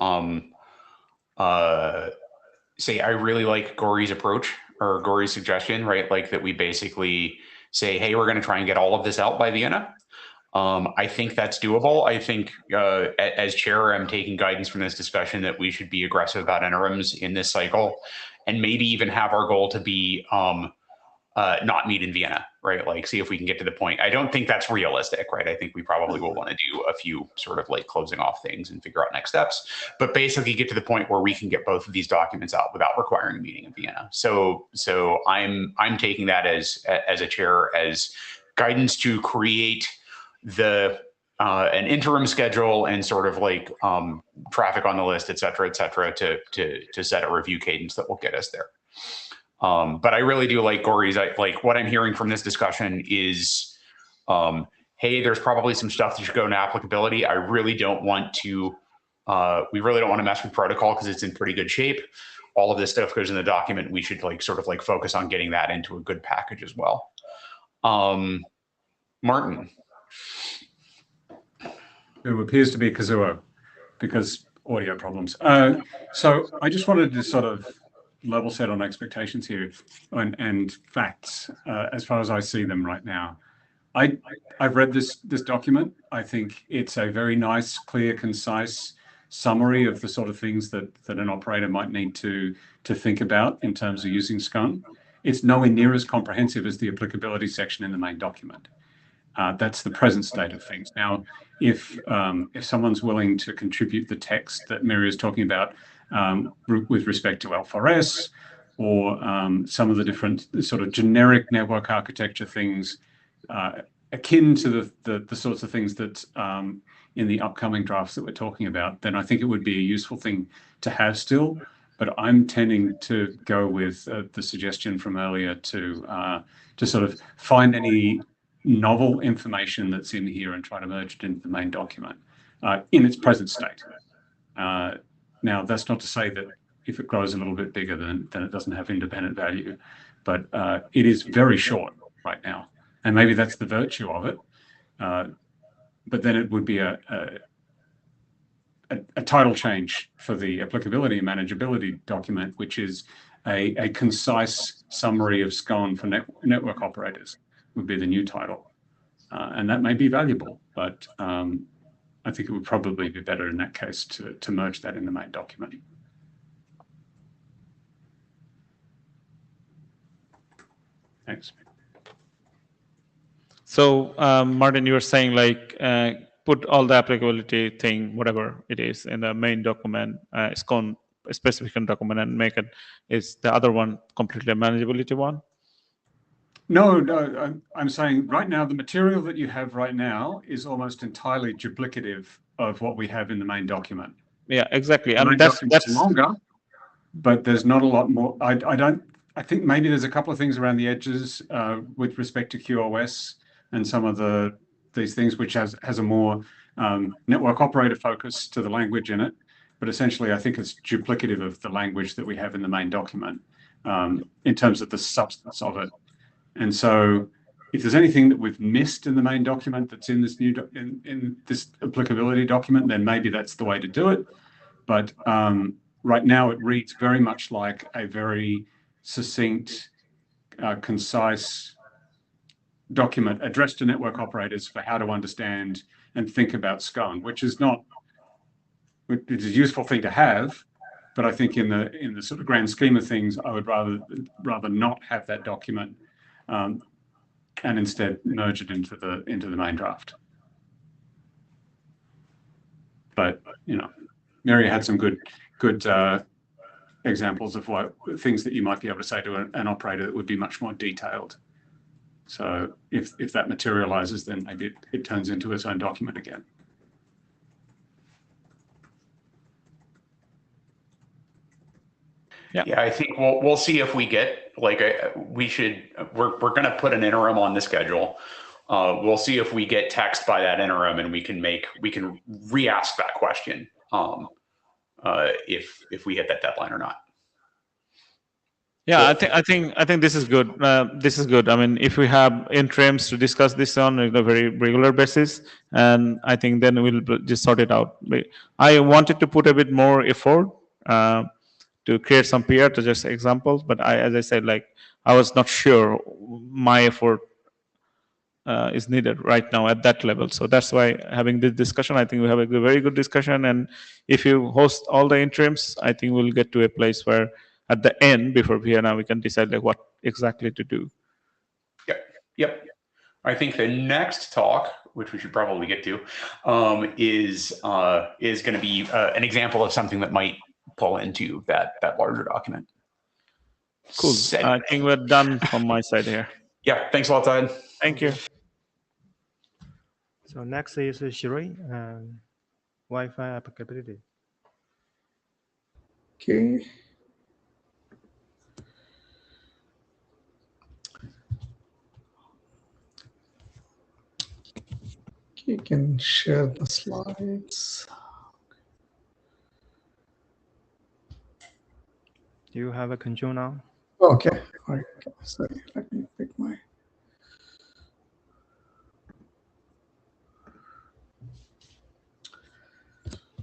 say I really like Gauri's approach, or Gauri's suggestion, right? Like that we basically say, hey, we're going to try and get all of this out by Vienna. I think that's doable. I think as chair, I'm taking guidance from this discussion that we should be aggressive about interims in this cycle, and maybe even have our goal to be not meet in Vienna, right? Like see if we can get to the point. I don't think that's realistic, right? I think we probably will want to do a few sort of like closing off things and figure out next steps, but basically get to the point where we can get both of these documents out without requiring a meeting in Vienna. So I'm taking that as a chair as guidance to create an interim schedule and sort of like traffic on the list, et cetera, to set a review cadence that will get us there. But I really do like Gauri's. Like what I'm hearing from this discussion is, hey, there's probably some stuff that should go into applicability. I really don't want to, we really don't want to mess with protocol because it's in pretty good shape. all of this stuff goes in the document, we should like sort of like focus on getting that into a good package as well. Martin. Who appears to be Kazuo because audio problems. So I just wanted to sort of level set on expectations here and facts as far as I see them right now. I've read this document. I think it's a very nice, clear, concise summary of the sort of things that an operator might need to think about in terms of using SCONE. It's nowhere near as comprehensive as the applicability section in the main document. That's the present state of things. Now, if someone's willing to contribute the text that Mary is talking about with respect to L4S or some of the different sort of generic network architecture things akin to the sorts of things that in the upcoming drafts that we're talking about, then I think it would be a useful thing to have still. But I'm tending to go with the suggestion from earlier to sort of find any novel information that's in here and try to merge it into the main document in its present state. Now, that's not to say that if it grows a little bit bigger, then it doesn't have independent value, but it is very short right now. And maybe that's the virtue of it. But then it would be a title change for the applicability and manageability document, which is a concise summary of SCONE for network operators would be the new title. And that may be valuable, but I think it would probably be better in that case to merge that in the main document. Thanks. So Martin, you were saying like put all the applicability thing, whatever it is, in the main document, SCONE specification document, and make it is the other one completely a manageability one? No, I'm saying right now, the material that you have right now is almost entirely duplicative of what we have in the main document. Yeah, exactly. And that's longer, but there's not a lot more. I think maybe there's a couple of things around the edges with respect to QoS and some of these things which has a more network operator focus to the language in it. But essentially, I think it's duplicative of the language that we have in the main document in terms of the substance of it. And so if there's anything that we've missed in the main document that's in this new in this applicability document, then maybe that's the way to do it. But right now, it reads very much like a very succinct, concise document addressed to network operators for how to understand and think about SCONE, which is a useful thing to have. But I think in the sort of grand scheme of things, I would rather not have that document and instead merge it into the main draft. But Mary had some good examples of things that you might be able to say to an operator that would be much more detailed. So if that materializes, then maybe it turns into its own document again. Yeah, I think we'll see if we get we're going to put an interim on the schedule. We'll see if we get text by that interim, and we can re-ask that question if we hit that deadline or not. Yeah, I think this is good. This is good. I mean, if we have interims to discuss this on a very regular basis, and I think then we'll just sort it out. I wanted to put a bit more effort to create some PR to just examples, but as I said, I was not sure my effort is needed right now at that level. So that's why having this discussion, I think we have a very good discussion. And if you host all the interims, I think we'll get to a place where at the end, before Vienna, we can decide what exactly to do. Yep. I think the next talk, which we should probably get to, is going to be an example of something that might pull into that larger document. Cool. I think we're done from my side here. Yeah. Thanks a lot, Syed. Thank you. So next is Shireen, Wi-Fi applicability. Okay. You can share the slides. you have a control now? Okay. All right. Okay. Sorry. Let me pick my.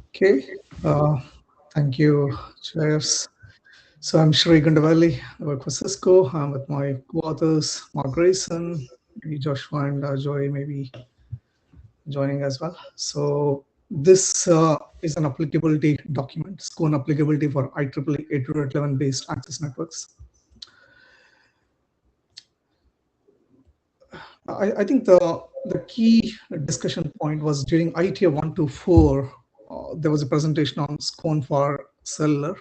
Okay. Thank you, chairs. So I'm Shri Gundavali. I work for Cisco. I'm with my co-authors, Mark Grayson, maybe Joshua and Joy maybe joining as well. So this is an applicability document, SCONE applicability for IEEE 802.11 based access networks. I think the key discussion point was during IETF 124, there was a presentation on SCONE for cellular,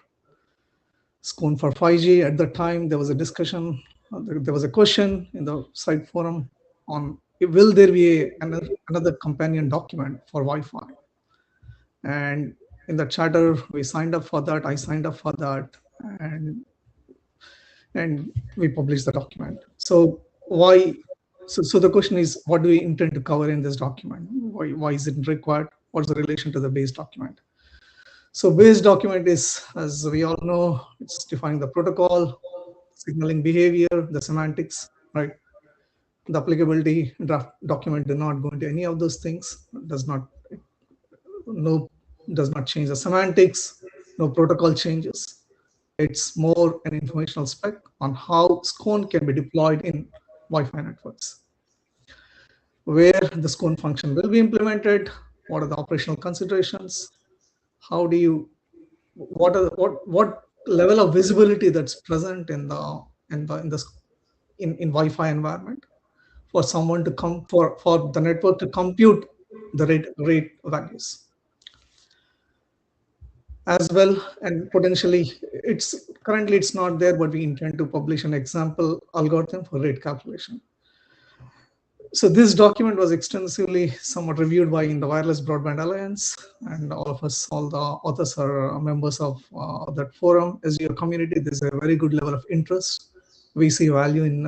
SCONE for 5G. At the time, there was a discussion, there was a question in the site forum on will there be another companion document for Wi-Fi? And in the charter, we signed up for that. I signed up for that, and we published the document. So why? So the question is, what do we intend to cover in this document? Why is it required? What's the relation to the base document? So base document is, as we all know, it's defining the protocol, signaling behavior, the semantics, right? The applicability draft document did not go into any of those things. Does not change the semantics. No protocol changes. It's more an informational spec on how SCONE can be deployed in Wi-Fi networks, where the SCONE function will be implemented, what are the operational considerations, how do you, what level of visibility that's present in Wi-Fi environment for someone to come for the network to compute the rate values as well. And potentially currently it's not there, but we intend to publish an example algorithm for rate calculation. So this document was extensively somewhat reviewed by the Wireless Broadband Alliance, and all the authors are members of that forum. As your community, there's a very good level of interest. We see value in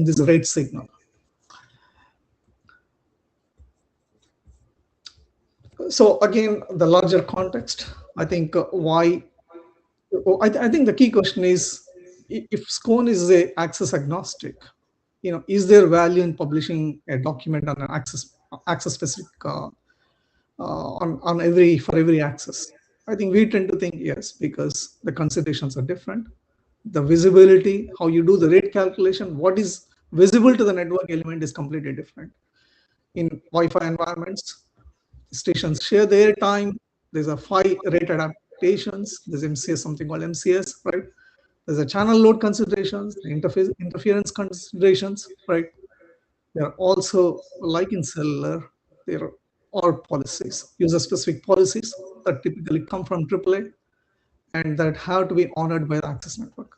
this rate signal. So again, the larger context, I think I think the key question is, if SCONE is a access agnostic, is there value in publishing a document on an access specific for every access? I think we tend to think yes, because the considerations are different. The visibility, how you do the rate calculation, what is visible to the network element is completely different. In Wi-Fi environments, stations share their time. There's a 5 rate adaptations. There's MCS, something called MCS, right? There's a channel load considerations, interference considerations, right? There are also, like in cellular, there are policies, user-specific policies that typically come from AAA and that have to be honored by the access network.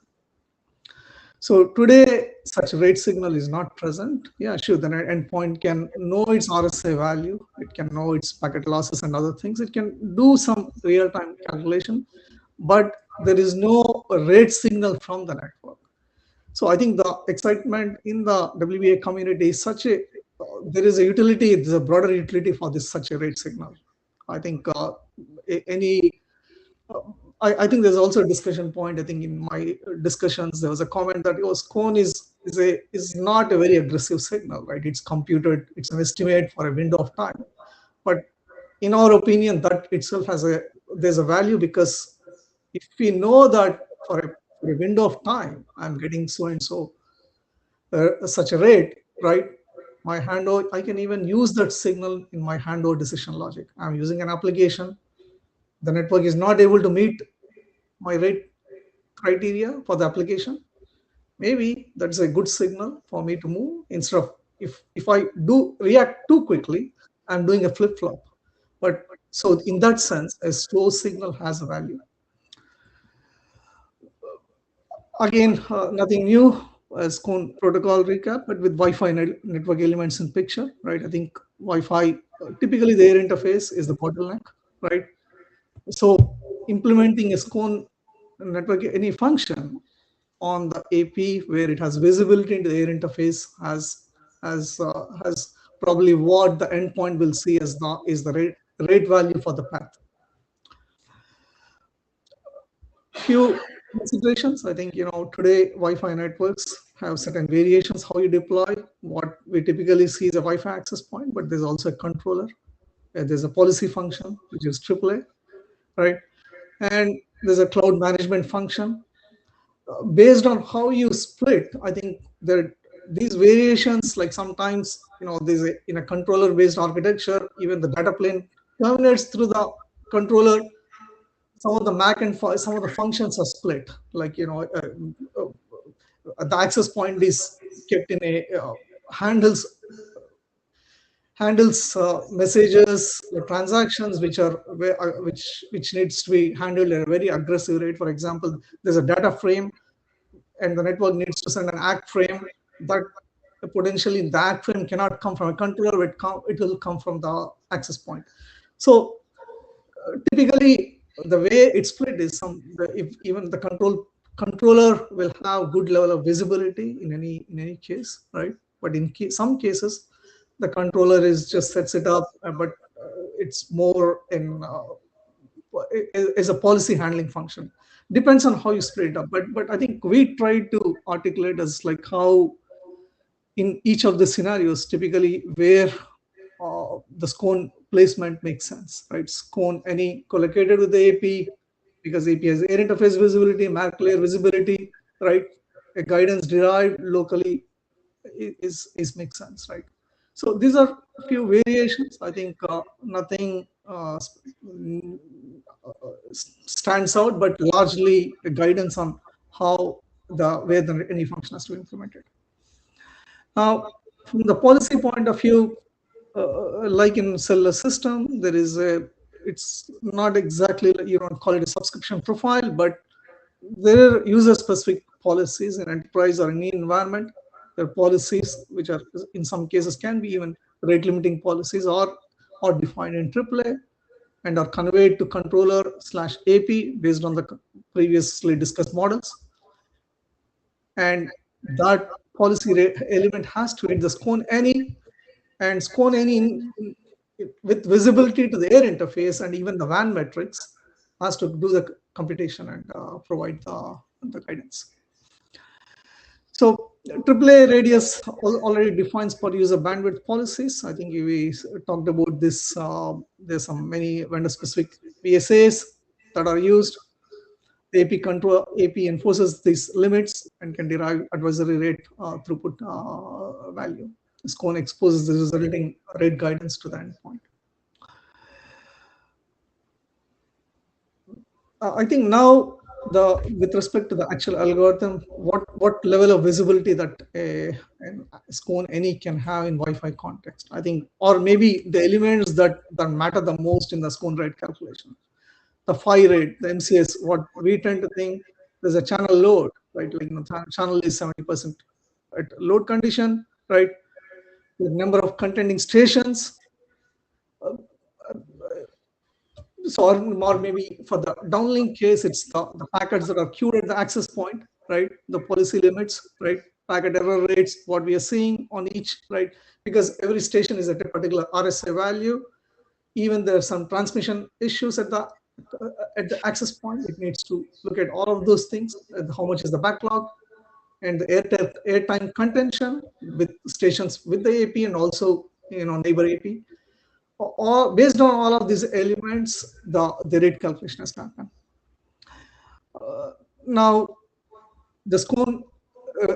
So today, such rate signal is not present. Yeah, sure, the endpoint can know its RSA value. It can know its packet losses and other things. It can do some real-time calculation, but there is no rate signal from the network. So I think the excitement in the WBA community is there is a utility, there's a broader utility for such a rate signal. I think I think there's also a discussion point. I think in my discussions, there was a comment that SCONE is not a very aggressive signal, right? It's computed, it's an estimate for a window of time. But in our opinion, that itself there's a value, because if we know that for a window of time, I'm getting so and so such a rate, right? My handover, I can even use that signal in my handover decision logic. I'm using an application. The network is not able to meet my rate criteria for the application. Maybe that's a good signal for me to move, instead of if I do react too quickly, I'm doing a flip-flop. But so in that sense, a slow signal has a value. Again, nothing new as SCONE protocol recap, but with Wi-Fi network elements in picture, right? I think Wi-Fi, typically their interface is the bottleneck, right? So implementing a SCONE network, any function on the AP where it has visibility into the air interface has probably what the endpoint will see as the rate value for the path. Few considerations. I think, today Wi-Fi networks have certain variations how you deploy. What we typically see is a Wi-Fi access point, but there's also a controller. There's a policy function, which is AAA, right? And there's a cloud management function. Based on how you split, I think these variations, like sometimes, in a controller-based architecture, even the data plane terminates through the controller. Some of the MAC and some of the functions are split. Like, the access point is kept in a handles messages, transactions which needs to be handled at a very aggressive rate. For example, there's a data frame and the network needs to send an ACK frame. That potentially the ACK frame cannot come from a controller, it will come from the access point. So typically the way it's split is if even the controller will have good level of visibility in any case, right? But in some cases, the controller just sets it up, but it's more is a policy handling function. Depends on how you split it up. But I think we try to articulate as like how in each of the scenarios, typically where the SCONE placement makes sense, right? SCONE any collocated with the AP, because AP has air interface visibility, MAC layer visibility, right? A guidance derived locally is makes sense, right? So these are a few variations. I think nothing stands out, but largely a guidance on how where any function has to be implemented. Now, from the policy point of view, like in cellular system, there is it's not exactly, you don't call it a subscription profile, but there are user-specific policies in enterprise or any environment. There are policies which are, in some cases, can be even rate-limiting policies or defined in AAA and are conveyed to controller/AP based on the previously discussed models. And that policy element has to hit the SCONE any, and SCONE any with visibility to the air interface and even the WAN metrics has to do the computation and provide the guidance. So AAA radius already defines per user bandwidth policies. I think we talked about this. There's many vendor specific PSAs that are used. The AP enforces these limits and can derive advisory rate throughput value. SCONE exposes the resulting rate guidance to the endpoint. I think now with respect to the actual algorithm, what level of visibility that SCONE any can have in Wi-Fi context, I think, or maybe the elements that matter the most in the SCONE rate calculation. The phi rate, the MCS, what we tend to think there's a channel load, right? Like channel is 70% at load condition, right? The number of contending stations. So or maybe for the downlink case, it's the packets that are queued at the access point, right? The policy limits, right? Packet error rates, what we are seeing on each, right? Because every station is at a particular RSA value. Even there are some transmission issues at the access point. It needs to look at all of those things. How much is the backlog and the airtime contention with stations with the AP and also neighbor AP. Or based on all of these elements, the rate calculation has happened. Now, the SCONE,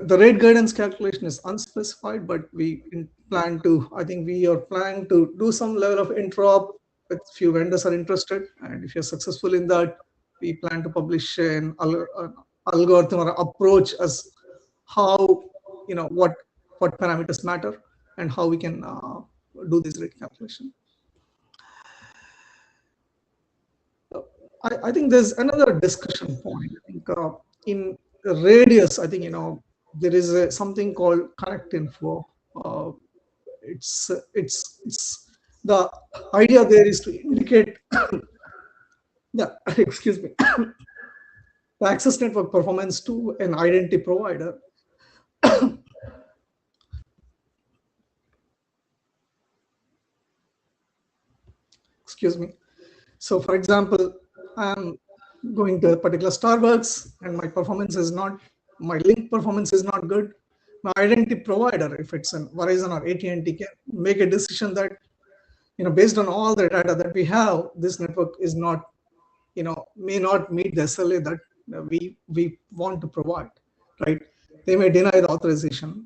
the rate guidance calculation is unspecified, but we plan to. I think we are planning to do some level of interop. With few vendors are interested, and if you're successful in that, we plan to publish an algorithm or approach as how what parameters matter and how we can do this rate calculation. I think there's another discussion point. I think in radius, I think there is something called connect info. It's the idea there is to indicate excuse me, the access network performance to an identity provider. Excuse me. So, for example, I'm going to a particular Starbucks and my performance is not, my link performance is not good, my identity provider, if it's an Verizon or AT&T, can make a decision that, based on all the data that we have, this network is not, may not meet the SLA that we want to provide, right? They may deny the authorization.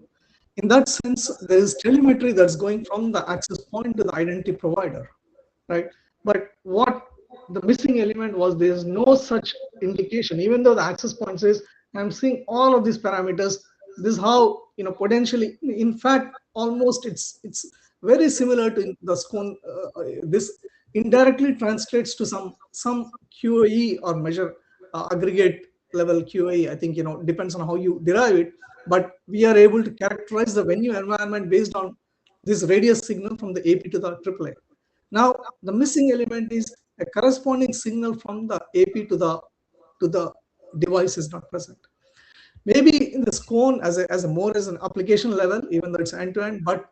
In that sense, there is telemetry that's going from the access point to the identity provider, right? But what the missing element was, there is no such indication, even though the access point says, I'm seeing all of these parameters. This is how, potentially, in fact, almost it's very similar to the SCONE. This indirectly translates to some QoE or measure aggregate level QoE. I think, depends on how you derive it. But we are able to characterize the venue environment based on this radius signal from the AP to the AAA. Now, the missing element is a corresponding signal from the AP to the device is not present. Maybe in the SCONE as an application level, even though it's end-to-end, but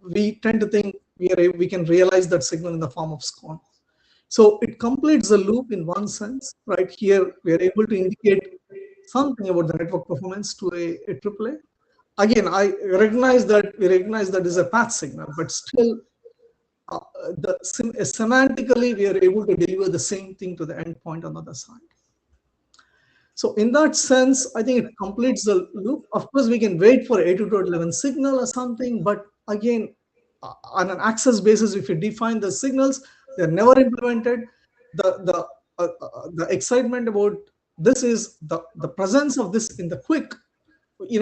we tend to think we can realize that signal in the form of SCONE. So it completes the loop in one sense, right? Here we are able to indicate something about the network performance to a AAA. Again, we recognize that is a path signal, but still, semantically, we are able to deliver the same thing to the endpoint on the other side. So in that sense, I think it completes the loop. Of course, we can wait for 802.11 signal or something, but again, on an access basis, if you define the signals, they're never implemented. The excitement about this is the presence of this in the quick. We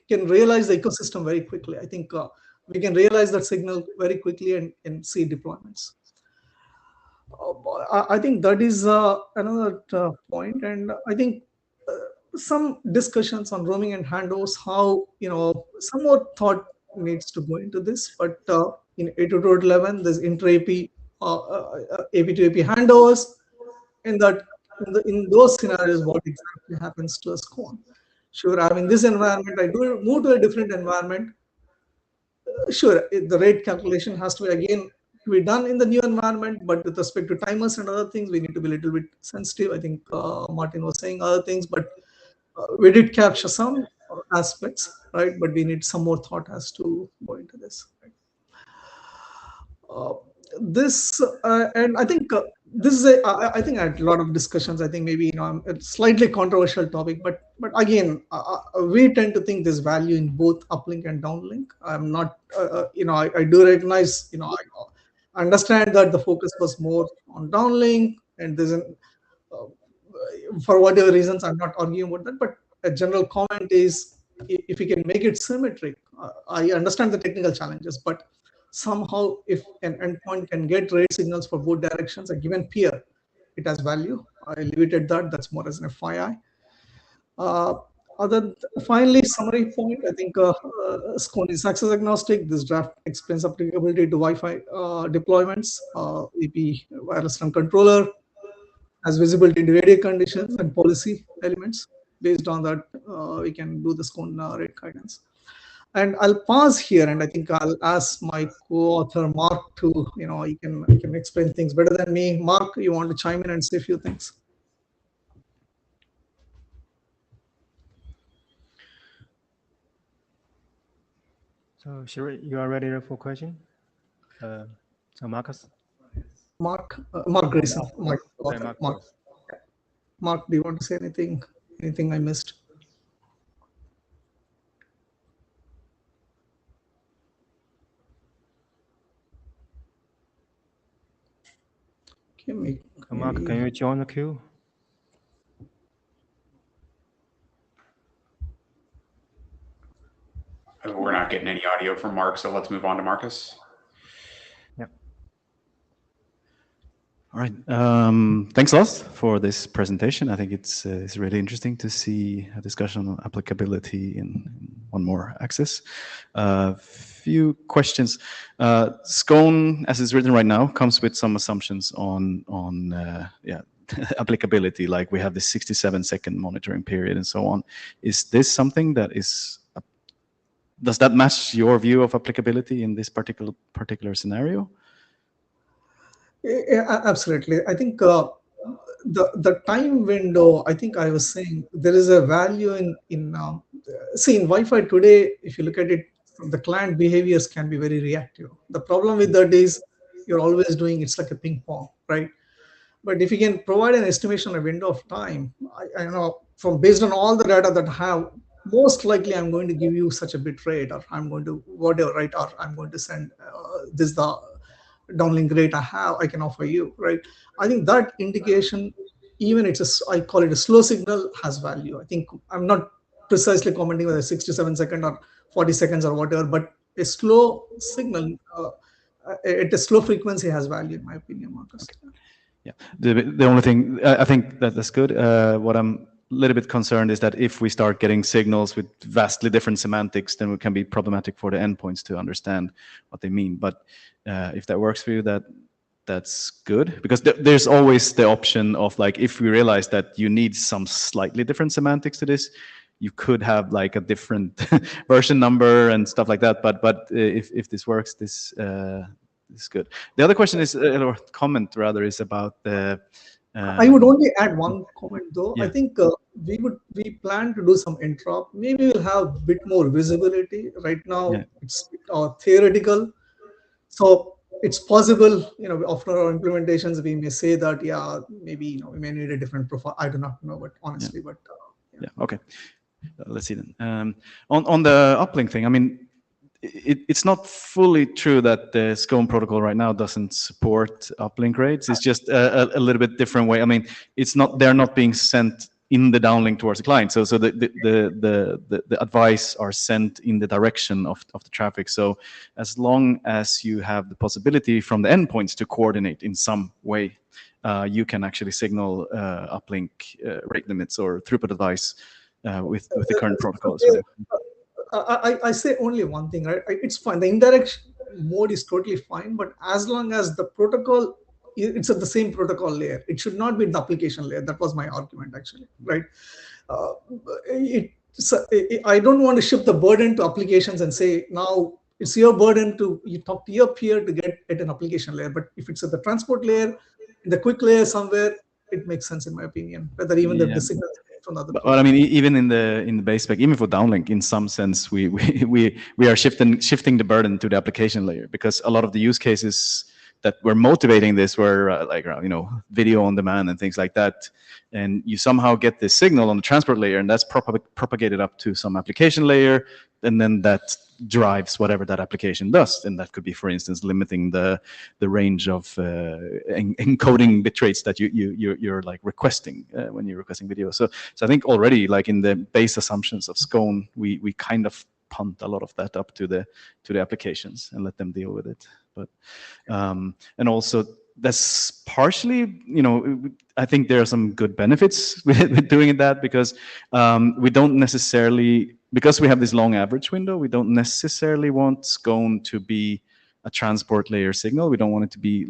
can realize the ecosystem very quickly. I think we can realize that signal very quickly and see deployments. I think that is another point, and I think some discussions on roaming and handovers, how some more thought needs to go into this. But in 802.11, there's intra-AP, AP to AP handovers, and that in those scenarios, what exactly happens to a SCONE? Sure, I'm in this environment, I do move to a different environment. Sure, the rate calculation has to again be done in the new environment, but with respect to timers and other things, we need to be a little bit sensitive. I think Martin was saying other things, but we did capture some aspects, right? But we need some more thought as to go into this. Right? And I think this is I think I had a lot of discussions. I think maybe a slightly controversial topic, but again, we tend to think there's value in both uplink and downlink. I'm not, I do recognize, I understand that the focus was more on downlink, and there's for whatever reasons, I'm not arguing about that. But a general comment is, if we can make it symmetric, I understand the technical challenges, but somehow if an endpoint can get rate signals for both directions, a given peer, it has value. I leave it at that. That's more as an FYI. Finally, summary point, I think SCONE is access agnostic. This draft explains applicability to Wi-Fi deployments. EP wireless LAN controller has visibility into radio conditions and policy elements. Based on that, we can do the SCONE rate guidance. And I'll pause here, and I think I'll ask my co-author Mark to, he can explain things better than me. Mark, you want to chime in and say a few things? So Shiri, you are ready for question? So Marcus? Mark Grayson. Mark, do you want to say anything? Anything I missed? Mark, can you join the queue? We're not getting any audio from Mark, so let's move on to Marcus. Yep. All right. Thanks a lot for this presentation. I think it's really interesting to see a discussion on applicability in one more axis. Few questions. SCONE, as it's written right now, comes with some assumptions on applicability. Like we have this 67-second monitoring period and so on. Is this something that is? Does that match your view of applicability in this particular scenario? Yeah, absolutely. I think the time window, I think I was saying there is a value in see, in Wi-Fi today, if you look at it, the client behaviors can be very reactive. The problem with that is you're always doing, it's like a ping pong, right? But if you can provide an estimation, a window of time, I know from based on all the data that I have, most likely I'm going to give you such a bit rate, or I'm going to whatever, right? Or I'm going to send this the downlink rate I can offer you, right? I think that indication, even I call it a slow signal, has value. I think I'm not precisely commenting whether 67 seconds or 40 seconds or whatever, but a slow signal at a slow frequency has value, in my opinion, Marcus. Okay. Yeah, the only thing I think that's good. What I'm a little bit concerned is that if we start getting signals with vastly different semantics, then it can be problematic for the endpoints to understand what they mean. But if that works for you, that's good, because there's always the option of, like, if we realize that you need some slightly different semantics to this, you could have like a different version number and stuff like that. But if this works, this is good. The other question is, or comment rather, is about the. I would only add one comment though. Yeah. I think we plan to do some interop. Maybe we'll have a bit more visibility. Right now, Yeah. it's theoretical, so it's possible. After our implementations, we may say that maybe we may need a different profile. I do not know, but honestly, Yeah. but Yeah. Okay. Let's see then. On the uplink thing, I mean, it's not fully true that the SCONE protocol right now doesn't support uplink rates. It's just a little bit different way. I mean, they're not being sent in the downlink towards the client. So the advice are sent in the direction of the traffic. So as long as you have the possibility from the endpoints to coordinate in some way, you can actually signal uplink rate limits or throughput advice with the current protocol as well. I say only one thing, right? It's fine. The indirect mode is totally fine, but as long as the protocol, it's at the same protocol layer, it should not be the application layer. That was my argument, actually, right? I don't want to shift the burden to applications and say, now it's your burden you talk to your peer to get at an application layer. But if it's at the transport layer, in the quick layer somewhere, it makes sense, in my opinion, whether even the signal. But I mean, even in the base spec, even for downlink, in some sense, we are shifting the burden to the application layer, because a lot of the use cases that were motivating this were like video on demand and things like that, and you somehow get this signal on the transport layer, and that's propagated up to some application layer, and then that drives whatever that application does. And that could be, for instance, limiting the range of encoding bit rates that you're like requesting when you're requesting video. So I think already, like in the base assumptions of SCONE, we kind of punt a lot of that up to the applications and let them deal with it. But and also that's partially, I think there are some good benefits with doing that, because we don't necessarily, because we have this long average window, we don't necessarily want SCONE to be a transport layer signal. We don't want it to be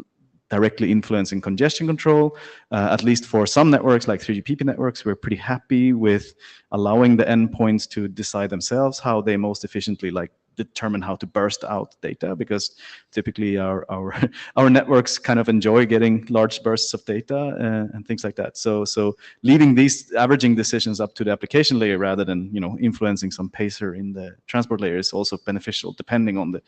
directly influencing congestion control. At least for some networks like 3GPP networks, we're pretty happy with allowing the endpoints to decide themselves how they most efficiently determine how to burst out data, because typically our networks kind of enjoy getting large bursts of data and things like that. So leaving these averaging decisions up to the application layer rather than influencing some pacer in the transport layer is also beneficial, depending on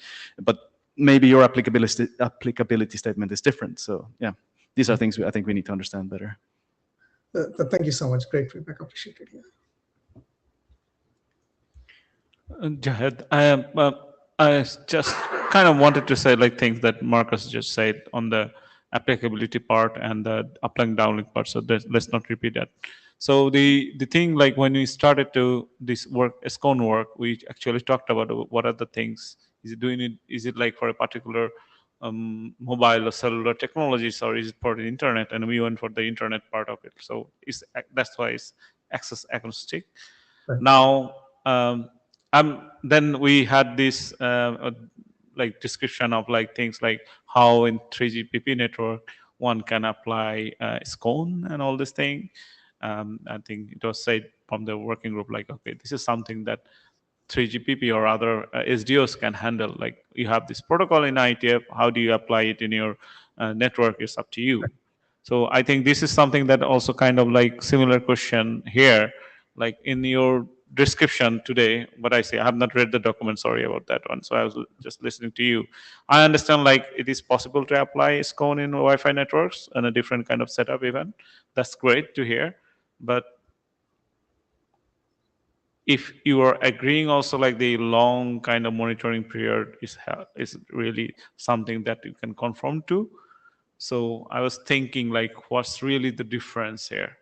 but maybe your applicability statement is different. So yeah, these are things I think we need to understand better. Thank you so much. Great feedback. Appreciate it. Yeah. Jahed, I just kind of wanted to say things that Marcus just said on the applicability part and the uplink downlink part. So let's not repeat that. So the thing, when we started to this work, SCONE work, we actually talked about what are the things. Is it like for a particular mobile or cellular technologies, or is it for the internet? And we went for the internet part of it. So that's why it's access agnostic. Right. Now. Then we had this description of things like how in 3GPP network one can apply SCONE and all this thing. I think it was said from the working group, okay, this is something that 3GPP or other SDOs can handle. You have this protocol in IETF, how do you apply it in your network is up to you. So I think this is something that also kind of like similar question here, like in your description today, what I say, I have not read the document, sorry about that one. So I was just listening to you. I understand like it is possible to apply SCONE in Wi-Fi networks and a different kind of setup even. That's great to hear. But if you are agreeing also like the long kind of monitoring period is really something that you can conform to. So I was thinking like, what's really the difference here?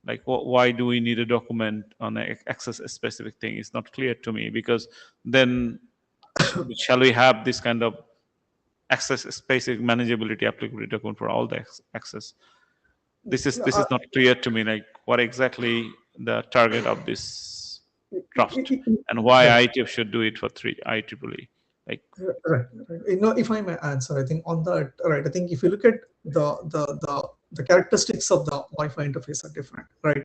Like, why do we need a document on an access a specific thing? It's not clear to me, because then shall we have this kind of access specific manageability applicability document for all the access? This is not clear to me, like what exactly the target of this draft and why IETF should do it for IEEE. Like, right. If I may answer, I think on that, right, I think if you look at the characteristics of the Wi-Fi interface are different, right?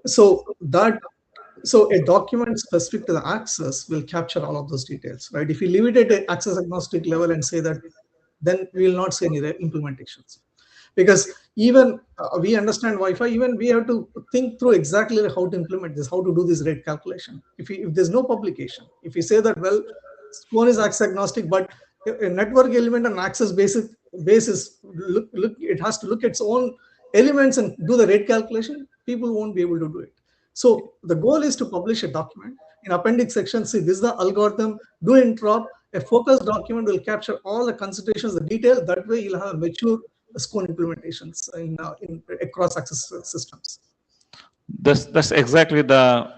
So a document specific to the access will capture all of those details, right? If you leave it at an access agnostic level and say that, then we will not see any implementations. Because even we understand Wi-Fi, even we have to think through exactly how to implement this, how to do this rate calculation. If there's no publication, if you say that, well, SCONE is access agnostic, but a network element on access basis it has to look at its own elements and do the rate calculation, people won't be able to do it. So the goal is to publish a document in appendix section. See, this is the algorithm, do interop. A focused document will capture all the considerations, the detail. That way you'll have mature SCONE implementations in across access systems. That's exactly the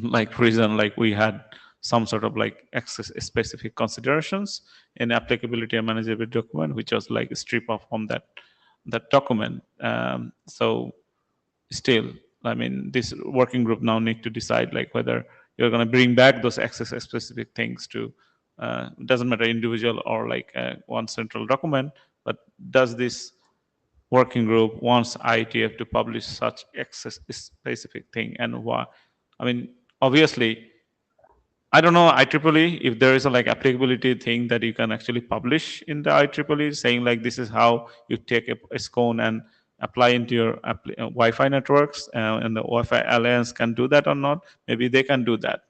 like reason, like we had some sort of like access specific considerations in applicability and manageability document, which was like a strip off from that document. So still, I mean, this working group now need to decide like whether you're going to bring back those access specific things to doesn't matter individual or like one central document, but does this working group wants IETF to publish such access specific thing, and why? I mean, obviously, I don't know IEEE if there is a like applicability thing that you can actually publish in the IEEE saying like this is how you take a SCONE and apply into your Wi-Fi networks, and the Wi-Fi Alliance can do that or not. Maybe they can do that,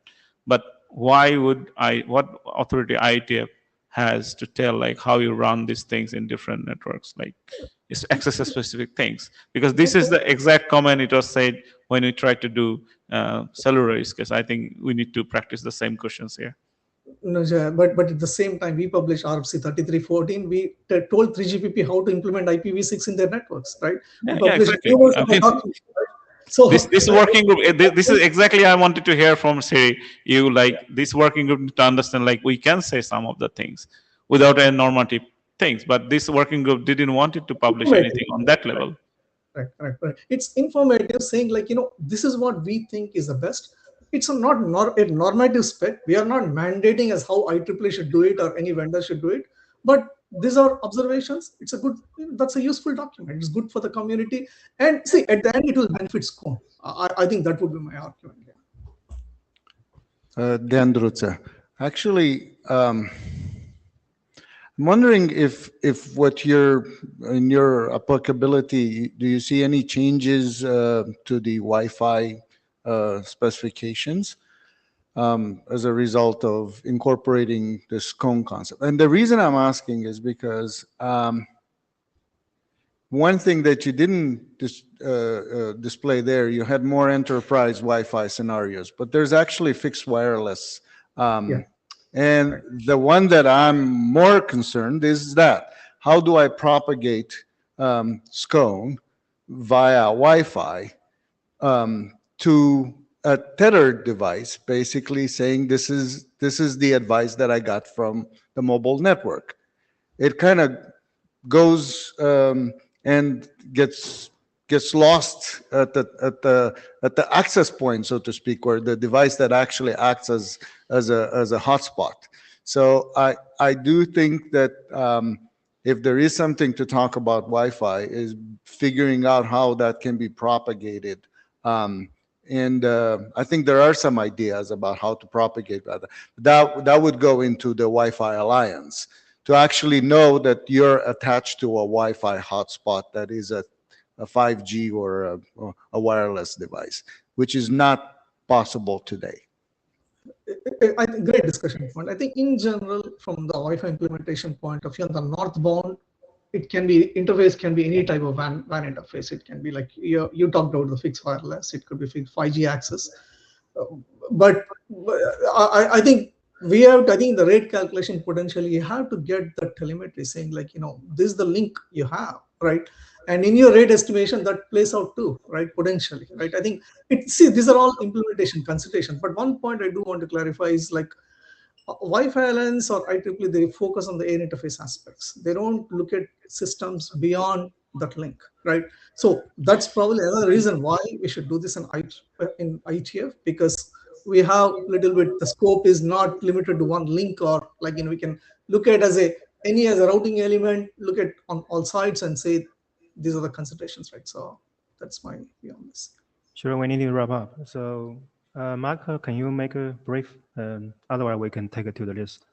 but why would what authority IETF has to tell like how you run these things in different networks, like it's access specific things? Because this is the exact comment it was said when we tried to do cellular use case. I think we need to practice the same questions here. No, but at the same time, we published RFC 3314. We told 3GPP how to implement IPv6 in their networks, right? Yeah, exactly. I mean, so this working group, this is exactly I wanted to hear from Siri. You like this working group to understand like we can say some of the things without a normative things, but this working group didn't want it to publish anything on that level. Right. It's informative, saying like, this is what we think is the best. It's not a normative spec. We are not mandating as how IEEE should do it or any vendor should do it. But these are observations. That's a useful document. It's good for the community. And see, at the end, it will benefit SCONE. I think that would be my argument. Dendruca, actually, I'm wondering if what in your applicability, do you see any changes to the Wi-Fi specifications as a result of incorporating the SCONE concept? And the reason I'm asking is because one thing that you didn't display there, you had more enterprise Wi-Fi scenarios, but there's actually fixed wireless. And the one that I'm more concerned is that, how do I propagate SCONE via Wi-Fi to a tethered device, basically saying this is the advice that I got from the mobile network? It kind of goes and gets lost at the access point, so to speak, or the device that actually acts as a hotspot. So I do think that if there is something to talk about Wi-Fi, is figuring out how that can be propagated. And I think there are some ideas about how to propagate that. That would go into the Wi-Fi Alliance. to actually know that you're attached to a Wi-Fi hotspot that is a 5G or a wireless device, which is not possible today. I think great discussion point. I think in general, from the Wi-Fi implementation point of view, on the northbound, it can be interface can be any type of WAN interface. It can be like you talked about the fixed wireless. It could be fixed 5G access. But I think we have. I think the rate calculation potentially you have to get the telemetry saying like this is the link you have, right? And in your rate estimation that plays out too, right? Potentially, right? I think these are all implementation considerations. But one point I do want to clarify is like Wi-Fi Alliance or IEEE, they focus on the air interface aspects. They don't look at systems beyond that link, right? So that's probably another reason why we should do this in IETF, because we have little bit, the scope is not limited to one link, or like, we can look at as a routing element, look at on all sides and say, these are the considerations, right? So that's my view on this. Sure, we need to wrap up. So Mark, can you make a brief? Otherwise, we can take it to the list.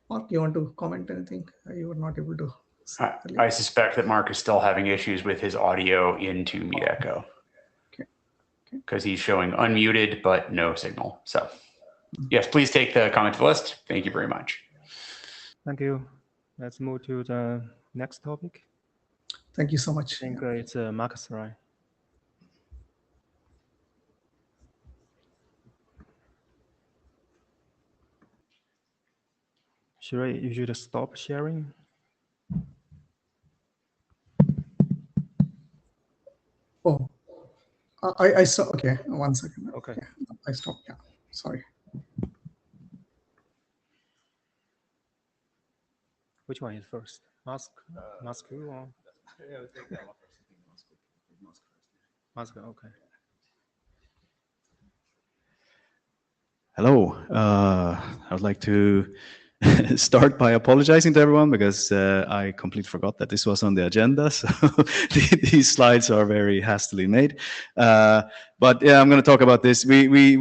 Mark, you want to comment anything? You were not able to. I suspect that Mark is still having issues with his audio into Meet Echo. Because he's showing unmuted, but no signal. So yes, please take the comment to the list. Thank you very much. Thank you. Let's move to the next topic. Thank you so much. I think it's Marcus, right? You should stop sharing. Oh, I saw. Okay, 1 second. Okay. Yeah, I stopped. Yeah, sorry. Which one is first? Mask or? Mask. Okay. Hello. I would like to start by apologizing to everyone because I completely forgot that this was on the agenda. So these slides are very hastily made. But yeah, I'm going to talk about this. We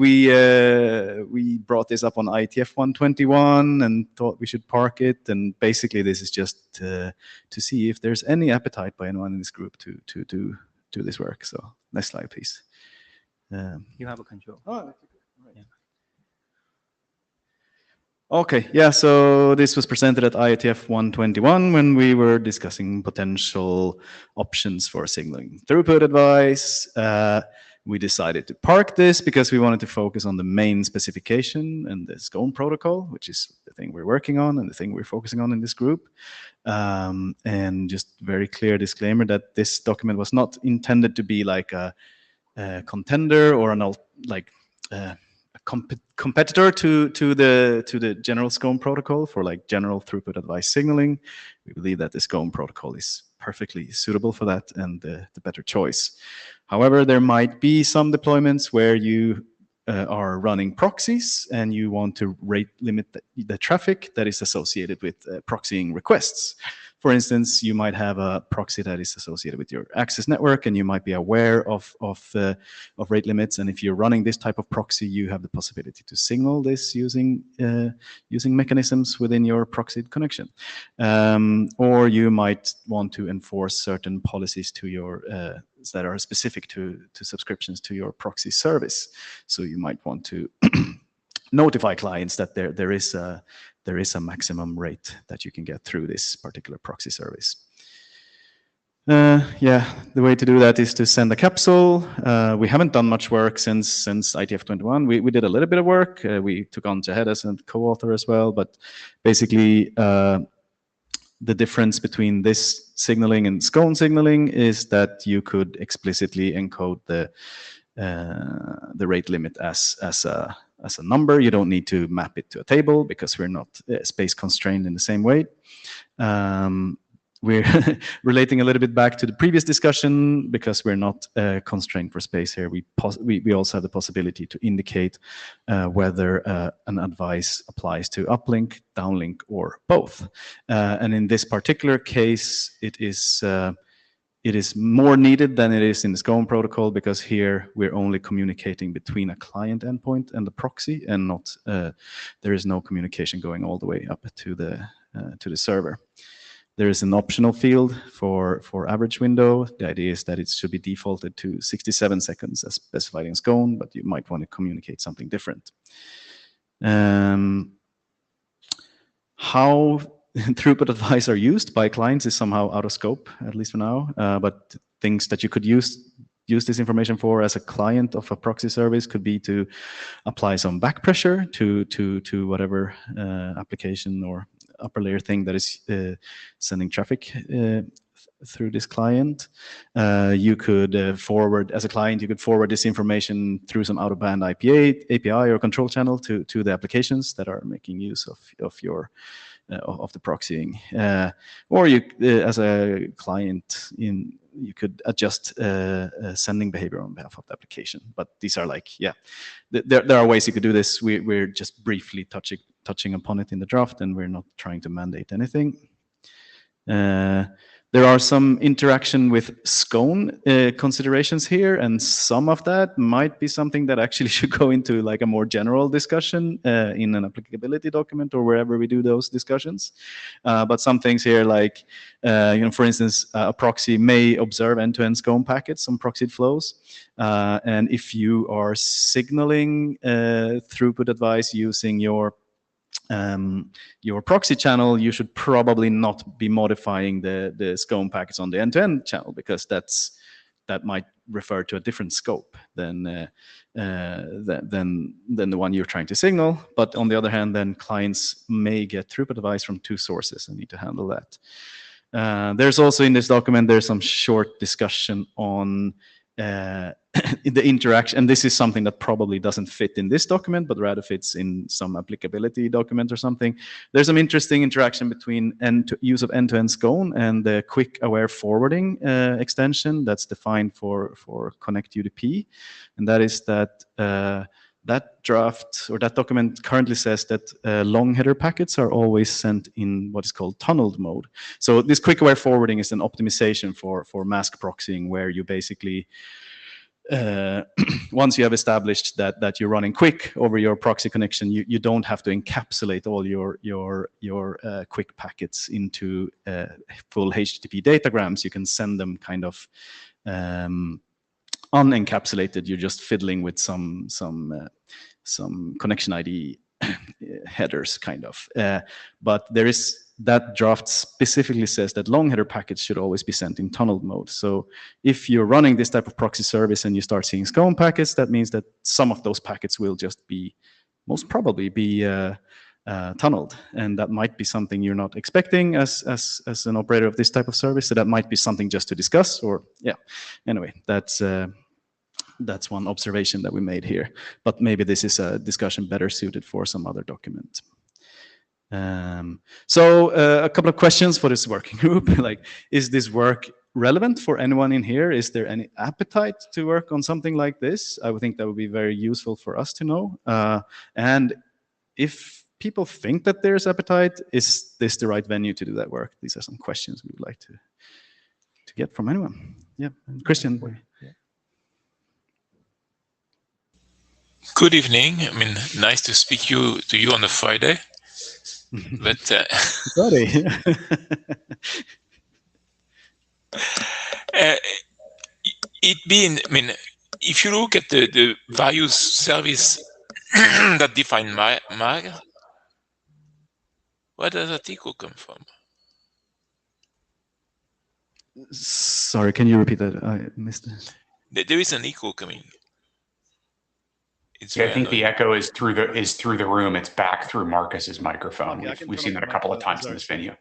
brought this up on IETF 121 and thought we should park it. And basically, this is just to see if there's any appetite by anyone in this group to do this work. So next slide, please. You have a control. Oh, yeah. Okay, yeah, so this was presented at IETF 121 when we were discussing potential options for signaling throughput advice. We decided to park this because we wanted to focus on the main specification and the SCONE protocol, which is the thing we're working on and the thing we're focusing on in this group. And just very clear disclaimer that this document was not intended to be like a contender or a competitor to the general SCONE protocol for like general throughput advice signaling. We believe that the SCONE protocol is perfectly suitable for that and the better choice. However, there might be some deployments where you are running proxies and you want to rate limit the traffic that is associated with proxying requests. For instance, you might have a proxy that is associated with your access network, and you might be aware of rate limits. And if you're running this type of proxy, you have the possibility to signal this using mechanisms within your proxied connection. Or you might want to enforce certain policies to your that are specific to subscriptions to your proxy service. So you might want to notify clients that there is a maximum rate that you can get through this particular proxy service. Yeah, the way to do that is to send a capsule. We haven't done much work since IETF 21. We did a little bit of work. We took on Jahed as a co-author as well, but basically the difference between this signaling and SCONE signaling is that you could explicitly encode the rate limit as a number. You don't need to map it to a table because we're not space constrained in the same way. We're relating a little bit back to the previous discussion because we're not constrained for space here. We also have the possibility to indicate whether an advice applies to uplink, downlink, or both. And in this particular case, it is it is more needed than it is in the SCONE protocol, because here we're only communicating between a client endpoint and the proxy, and not there is no communication going all the way up to the server. There is an optional field for average window. The idea is that it should be defaulted to 67 seconds as specified in SCONE, but you might want to communicate something different. How throughput advice are used by clients is somehow out of scope, at least for now. But things that you could use this information for as a client of a proxy service could be to apply some back pressure to whatever application or upper layer thing that is sending traffic through this client. You could forward, as a client, you could forward this information through some out-of-band API or control channel to the applications that are making use of your of the proxying. Or you, as a client, you could adjust sending behavior on behalf of the application. But these are like, yeah, there are ways you could do this. We're just briefly touching upon it in the draft, and we're not trying to mandate anything. There are some interaction with SCONE considerations here, and some of that might be something that actually should go into like a more general discussion in an applicability document or wherever we do those discussions. But some things here, like, for instance, a proxy may observe end-to-end SCONE packets on proxied flows. And if you are signaling throughput advice using your proxy channel, you should probably not be modifying the SCONE packets on the end-to-end channel, because that might refer to a different scope than the one you're trying to signal. But on the other hand, then clients may get throughput advice from two sources and need to handle that. There's also in this document, there's some short discussion on the interaction, and this is something that probably doesn't fit in this document, but rather fits in some applicability document or something. There's some interesting interaction between use of end-to-end SCONE and the quick aware forwarding extension that's defined for Connect UDP, and that is that that draft or that document currently says that long header packets are always sent in what is called tunneled mode. So this quick aware forwarding is an optimization for mask proxying, where you basically once you have established that you're running quick over your proxy connection, you don't have to encapsulate all your quick packets into full HTTP datagrams. You can send them kind of unencapsulated. You're just fiddling with some connection ID headers, kind of. But there is that draft specifically says that long header packets should always be sent in tunneled mode. So if you're running this type of proxy service and you start seeing SCONE packets, that means that some of those packets will just be, most probably be tunneled, and that might be something you're not expecting as an operator of this type of service. So that might be something just to discuss, or yeah. Anyway, that's one observation that we made here. But maybe this is a discussion better suited for some other document. So a couple of questions for this working group. Like, is this work relevant for anyone in here? Is there any appetite to work on something like this? I would think that would be very useful for us to know. And if people think that there's appetite, is this the right venue to do that work? These are some questions we would like to get from anyone. Yeah, Christian. Good evening. I mean, nice to speak to you on a Friday. But Friday. it being, I mean, if you look at the various service that define MAG, where does that echo come from? Sorry, can you repeat that? I missed it. There is an echo coming. Yeah, I think the echo is through the room. It's back through Marcus's microphone. Okay, we've seen that a couple of times in this venue.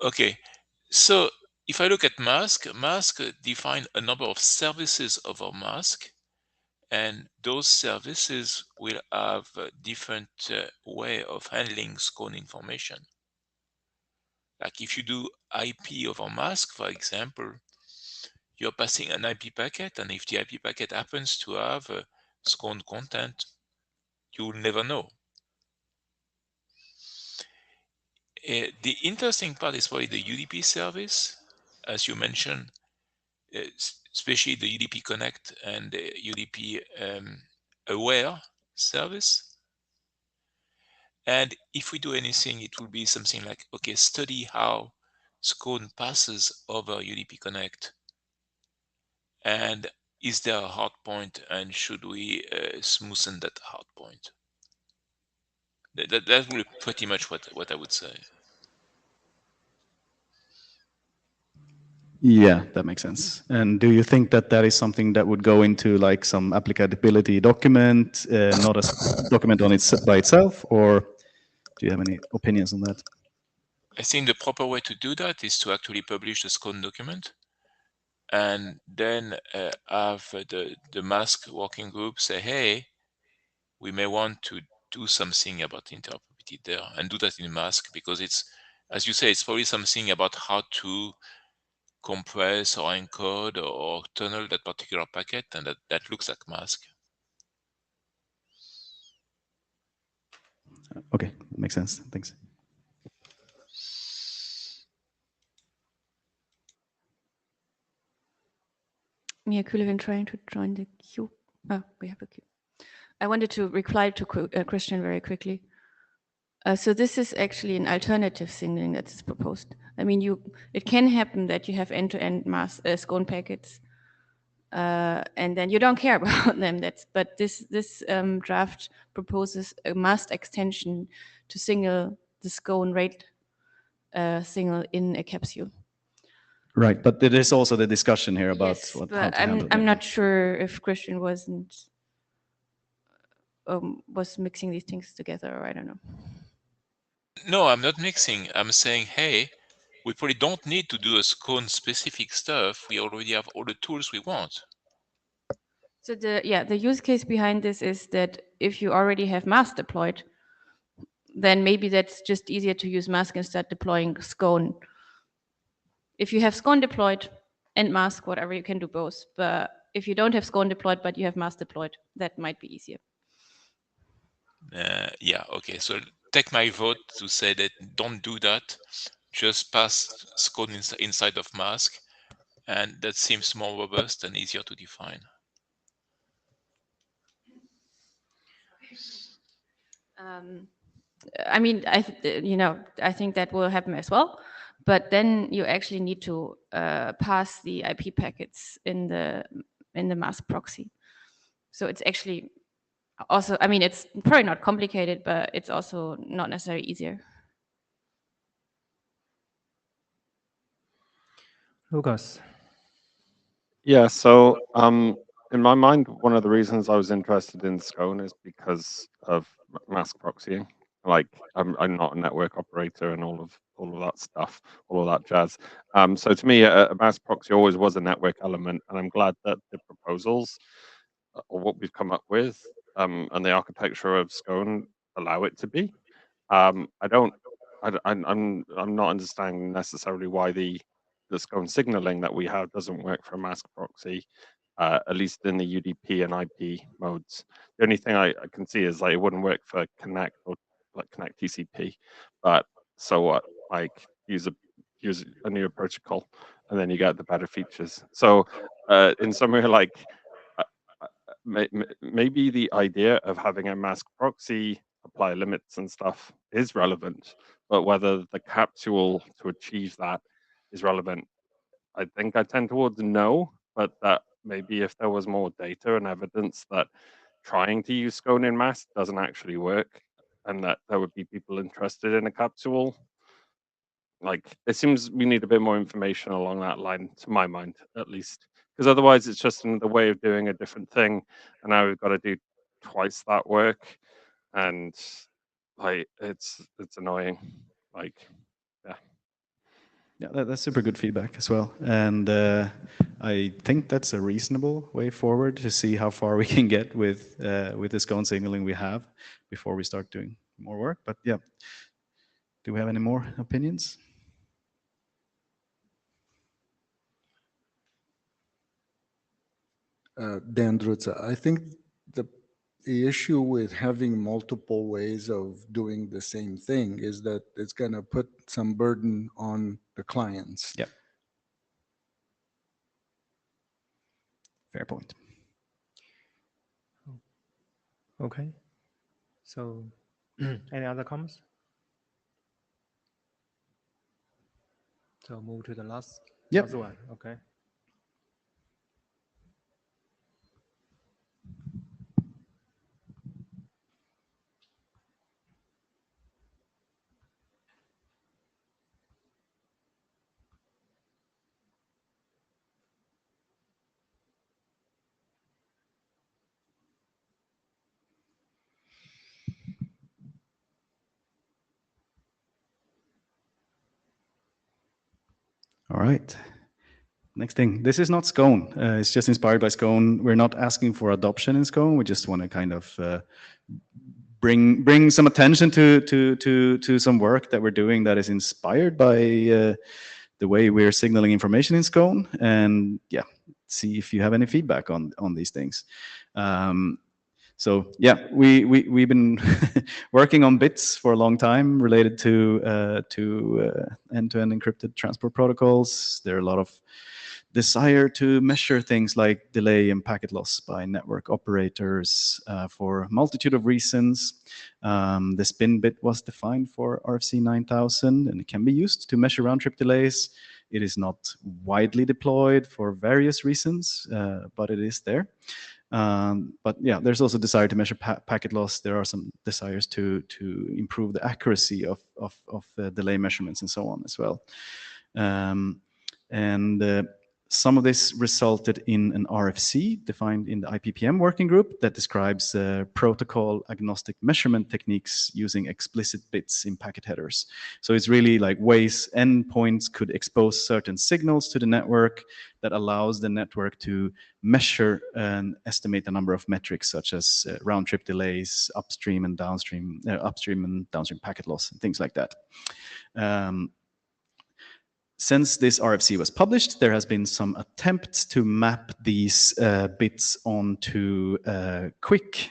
Okay, so if I look at mask define a number of services over mask, and those services will have a different way of handling SCONE information. Like if you do IP over mask, for example, you're passing an IP packet, and if the IP packet happens to have SCONE content, you will never know. The interesting part is probably the UDP service, as you mentioned, especially the UDP Connect and the UDP Aware service. And if we do anything, it will be something like, okay, study how SCONE passes over UDP Connect. And is there a hard point, and should we smoothen that hard point? That will be pretty much what I would say. Yeah, that makes sense. And do you think that that is something that would go into like some applicability document, not a document on its by itself, or do you have any opinions on that? I think the proper way to do that is to actually publish the SCONE document, and then have the mask working group say, hey, we may want to do something about interoperability there, and do that in mask, because it's, as you say, it's probably something about how to compress or encode or tunnel that particular packet, and that looks like mask. Okay, makes sense. Thanks. Mia Kulevin trying to join the queue. Oh, we have a queue. I wanted to reply to Christian very quickly. So this is actually an alternative signaling that is proposed. I mean, it can happen that you have end-to-end mass SCONE packets, and then you don't care about them. But this draft proposes a masked extension to signal the SCONE rate signal in a capsule. Right, but there is also the discussion here about Yes, how but to handle it. I'm not sure if Christian was mixing these things together, or I don't know. No, I'm not mixing. I'm saying, hey, we probably don't need to do a SCONE specific stuff. We already have all the tools we want. So the use case behind this is that if you already have mask deployed, then maybe that's just easier to use mask and start deploying SCONE. If you have SCONE deployed and mask, whatever, you can do both. But if you don't have SCONE deployed, but you have mask deployed, that might be easier. Yeah, okay. So take my vote to say that don't do that. Just pass SCONE inside of mask, and that seems more robust and easier to define. I mean, I think that will happen as well. But then you actually need to pass the IP packets in the mask proxy. So it's actually also, I mean, it's probably not complicated, but it's also not necessarily easier. Lucas. Yeah, so in my mind, one of the reasons I was interested in SCONE is because of mask proxying. Like I'm not a network operator and all of that stuff, all of that jazz. So to me, a mask proxy always was a network element, and I'm glad that the proposals or what we've come up with and the architecture of SCONE allow it to be. I'm not understanding necessarily why the SCONE signaling that we have doesn't work for a mask proxy, at least in the UDP and IP modes. The only thing I can see is like it wouldn't work for Connect or like Connect TCP, but so what? Like use a newer protocol, and then you get the better features. So in somewhere like maybe the idea of having a mask proxy apply limits and stuff is relevant, but whether the capsule to achieve that is relevant, I think I tend towards no, but that maybe if there was more data and evidence that trying to use SCONE in mask doesn't actually work, and that there would be people interested in a capsule, like it seems we need a bit more information along that line, to my mind at least, because otherwise it's just another way of doing a different thing, and now we've got to do twice that work, and like it's annoying. Like Yeah, that's super good feedback as well. And I think that's a reasonable way forward to see how far we can get with the SCONE signaling we have before we start doing more work. But yeah, do we have any more opinions? Dan Drutza, I think the issue with having multiple ways of doing the same thing is that it's going to put some burden on the clients. Yep. Fair point. Okay. So, any other comments? So move to the last one. Okay. All right. Next thing, this is not SCONE. It's just inspired by SCONE. We're not asking for adoption in SCONE. We just want to kind of bring some attention to some work that we're doing that is inspired by the way we're signaling information in SCONE, and yeah, see if you have any feedback on these things. So yeah, we've been working on bits for a long time related to end-to-end encrypted transport protocols. There are a lot of desire to measure things like delay and packet loss by network operators for a multitude of reasons. The spin bit was defined for RFC 9000, and it can be used to measure round-trip delays. It is not widely deployed for various reasons, but it is there. But yeah, there's also desire to measure packet loss. There are some desires to improve the accuracy of the delay measurements and so on as well. Some of this resulted in an RFC defined in the IPPM working group that describes protocol agnostic measurement techniques using explicit bits in packet headers. So it's really like ways endpoints could expose certain signals to the network that allows the network to measure and estimate a number of metrics such as round trip delays, upstream and downstream packet loss, and things like that. Since this RFC was published, there has been some attempts to map these bits onto quick,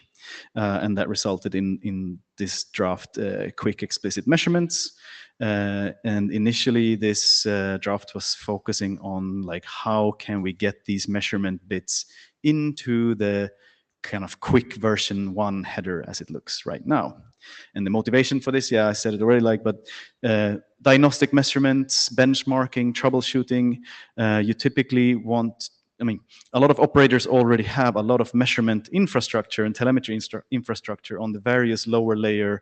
and that resulted in this draft quick explicit measurements. And initially, this draft was focusing on like how can we get these measurement bits into the kind of quick version 1 header as it looks right now. And the motivation for this, yeah, I said it already, like, but diagnostic measurements, benchmarking, troubleshooting, you typically want, I mean, a lot of operators already have a lot of measurement infrastructure and telemetry infrastructure on the various lower layer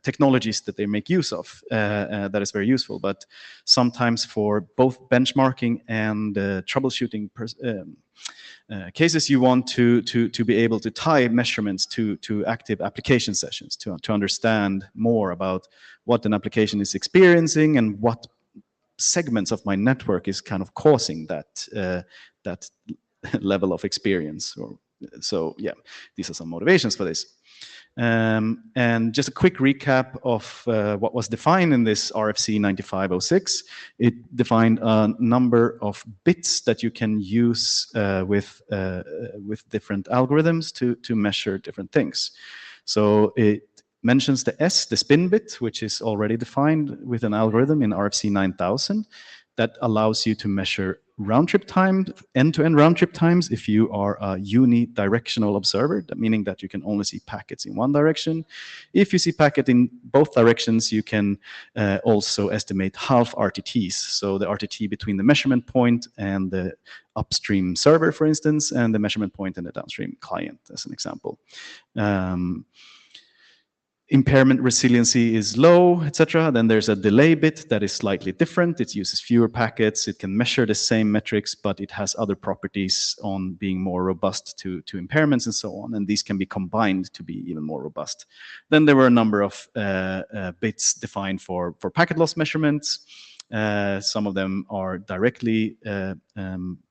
technologies that they make use of. That is very useful, but sometimes for both benchmarking and troubleshooting cases, you want to be able to tie measurements to active application sessions to understand more about what an application is experiencing and what segments of my network is kind of causing that that level of experience. So yeah, these are some motivations for this. And just a quick recap of what was defined in this RFC 9506. It defined a number of bits that you can use with different algorithms to measure different things. So it mentions the spin bit, which is already defined with an algorithm in RFC 9000 that allows you to measure round-trip time, end-to-end round-trip times if you are a unidirectional observer, meaning that you can only see packets in one direction. If you see packet in both directions, you can also estimate half RTTs, so the RTT between the measurement point and the upstream server, for instance, and the measurement point and the downstream client, as an example. Impairment resiliency is low, etc. Then there's a delay bit that is slightly different. It uses fewer packets. It can measure the same metrics, but it has other properties on being more robust to impairments and so on. And these can be combined to be even more robust. Then there were a number of bits defined for packet loss measurements. Some of them are directly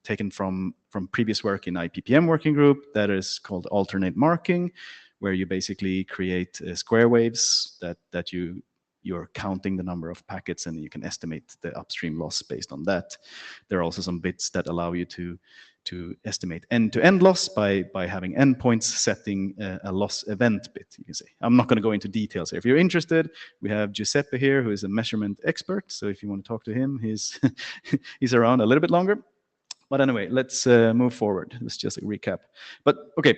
taken from previous work in IPPM working group that is called alternate marking, where you basically create square waves that you're counting the number of packets and you can estimate the upstream loss based on that. There are also some bits that allow you to to estimate end-to-end loss by having endpoints setting a loss event bit, you can say. I'm not going to go into details here. If you're interested, we have Giuseppe here, who is a measurement expert. So if you want to talk to him, he's he's around a little bit longer. But anyway, let's move forward. Let's just recap. But okay,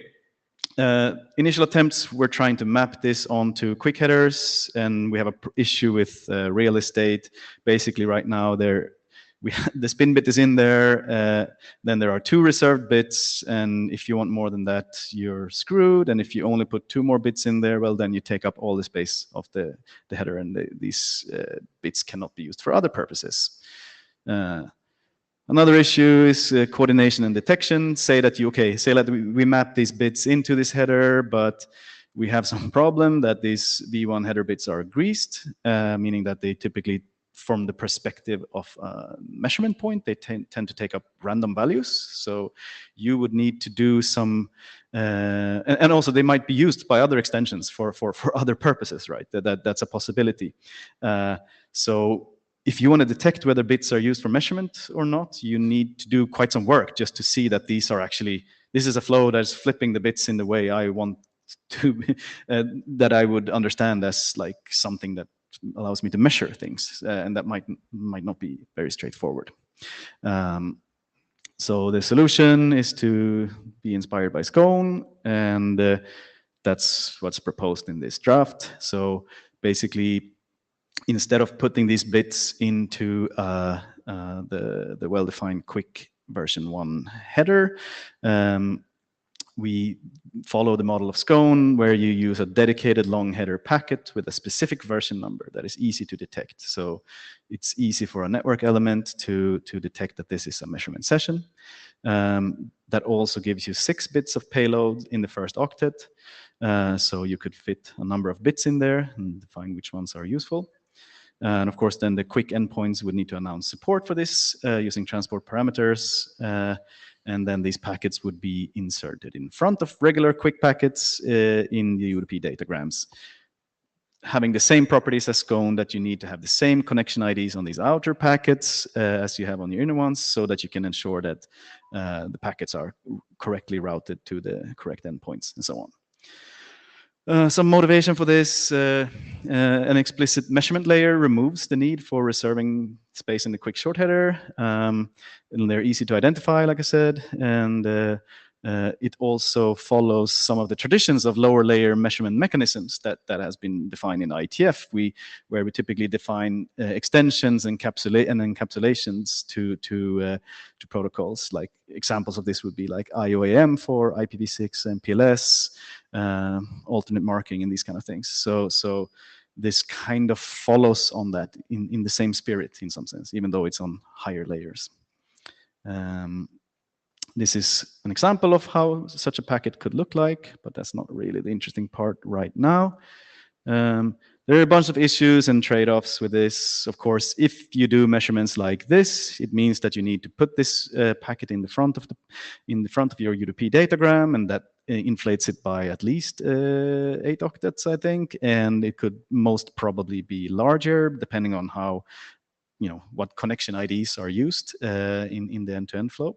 initial attempts, we're trying to map this onto quick headers, and we have an issue with real estate. Basically, right now, the spin bit is in there, then there are 2 reserved bits, and if you want more than that, you're screwed. And if you only put 2 more bits in there, well, then you take up all the space of the header, and these bits cannot be used for other purposes. Another issue is coordination and detection. Say that we map these bits into this header, but we have some problem that these V1 header bits are greased, meaning that they typically, from the perspective of measurement point, they tend to take up random values. So you would need to do some, and also they might be used by other extensions for other purposes, right? That's a possibility. So if you want to detect whether bits are used for measurement or not, you need to do quite some work just to see that these are actually, this is a flow that's flipping the bits in the way I want to, that I would understand as like something that allows me to measure things, and that might not be very straightforward. So the solution is to be inspired by SCONE, and that's what's proposed in this draft. So basically, instead of putting these bits into the well-defined quick version 1 header, we follow the model of SCONE, where you use a dedicated long header packet with a specific version number that is easy to detect. So it's easy for a network element to detect that this is a measurement session. That also gives you 6 bits of payload in the first octet. So you could fit a number of bits in there and define which ones are useful. And of course, then the quick endpoints would need to announce support for this using transport parameters. And then these packets would be inserted in front of regular quick packets in the UDP datagrams, having the same properties as SCONE, that you need to have the same connection IDs on these outer packets as you have on your inner ones, so that you can ensure that the packets are correctly routed to the correct endpoints and so on. Some motivation for this, an explicit measurement layer removes the need for reserving space in the quick short header. And they're easy to identify, like I said, and it also follows some of the traditions of lower layer measurement mechanisms that has been defined in IETF, where we typically define extensions and encapsulations to protocols. Like examples of this would be like IOAM for IPv6 and PLS, alternate marking and these kind of things. So this kind of follows on that in the same spirit in some sense, even though it's on higher layers. This is an example of how such a packet could look like, but that's not really the interesting part right now. There are a bunch of issues and trade-offs with this. Of course, if you do measurements like this, it means that you need to put this packet in the front of your UDP datagram, and that inflates it by at least 8 octets, I think, and it could most probably be larger depending on how, what connection IDs are used in the end-to-end flow.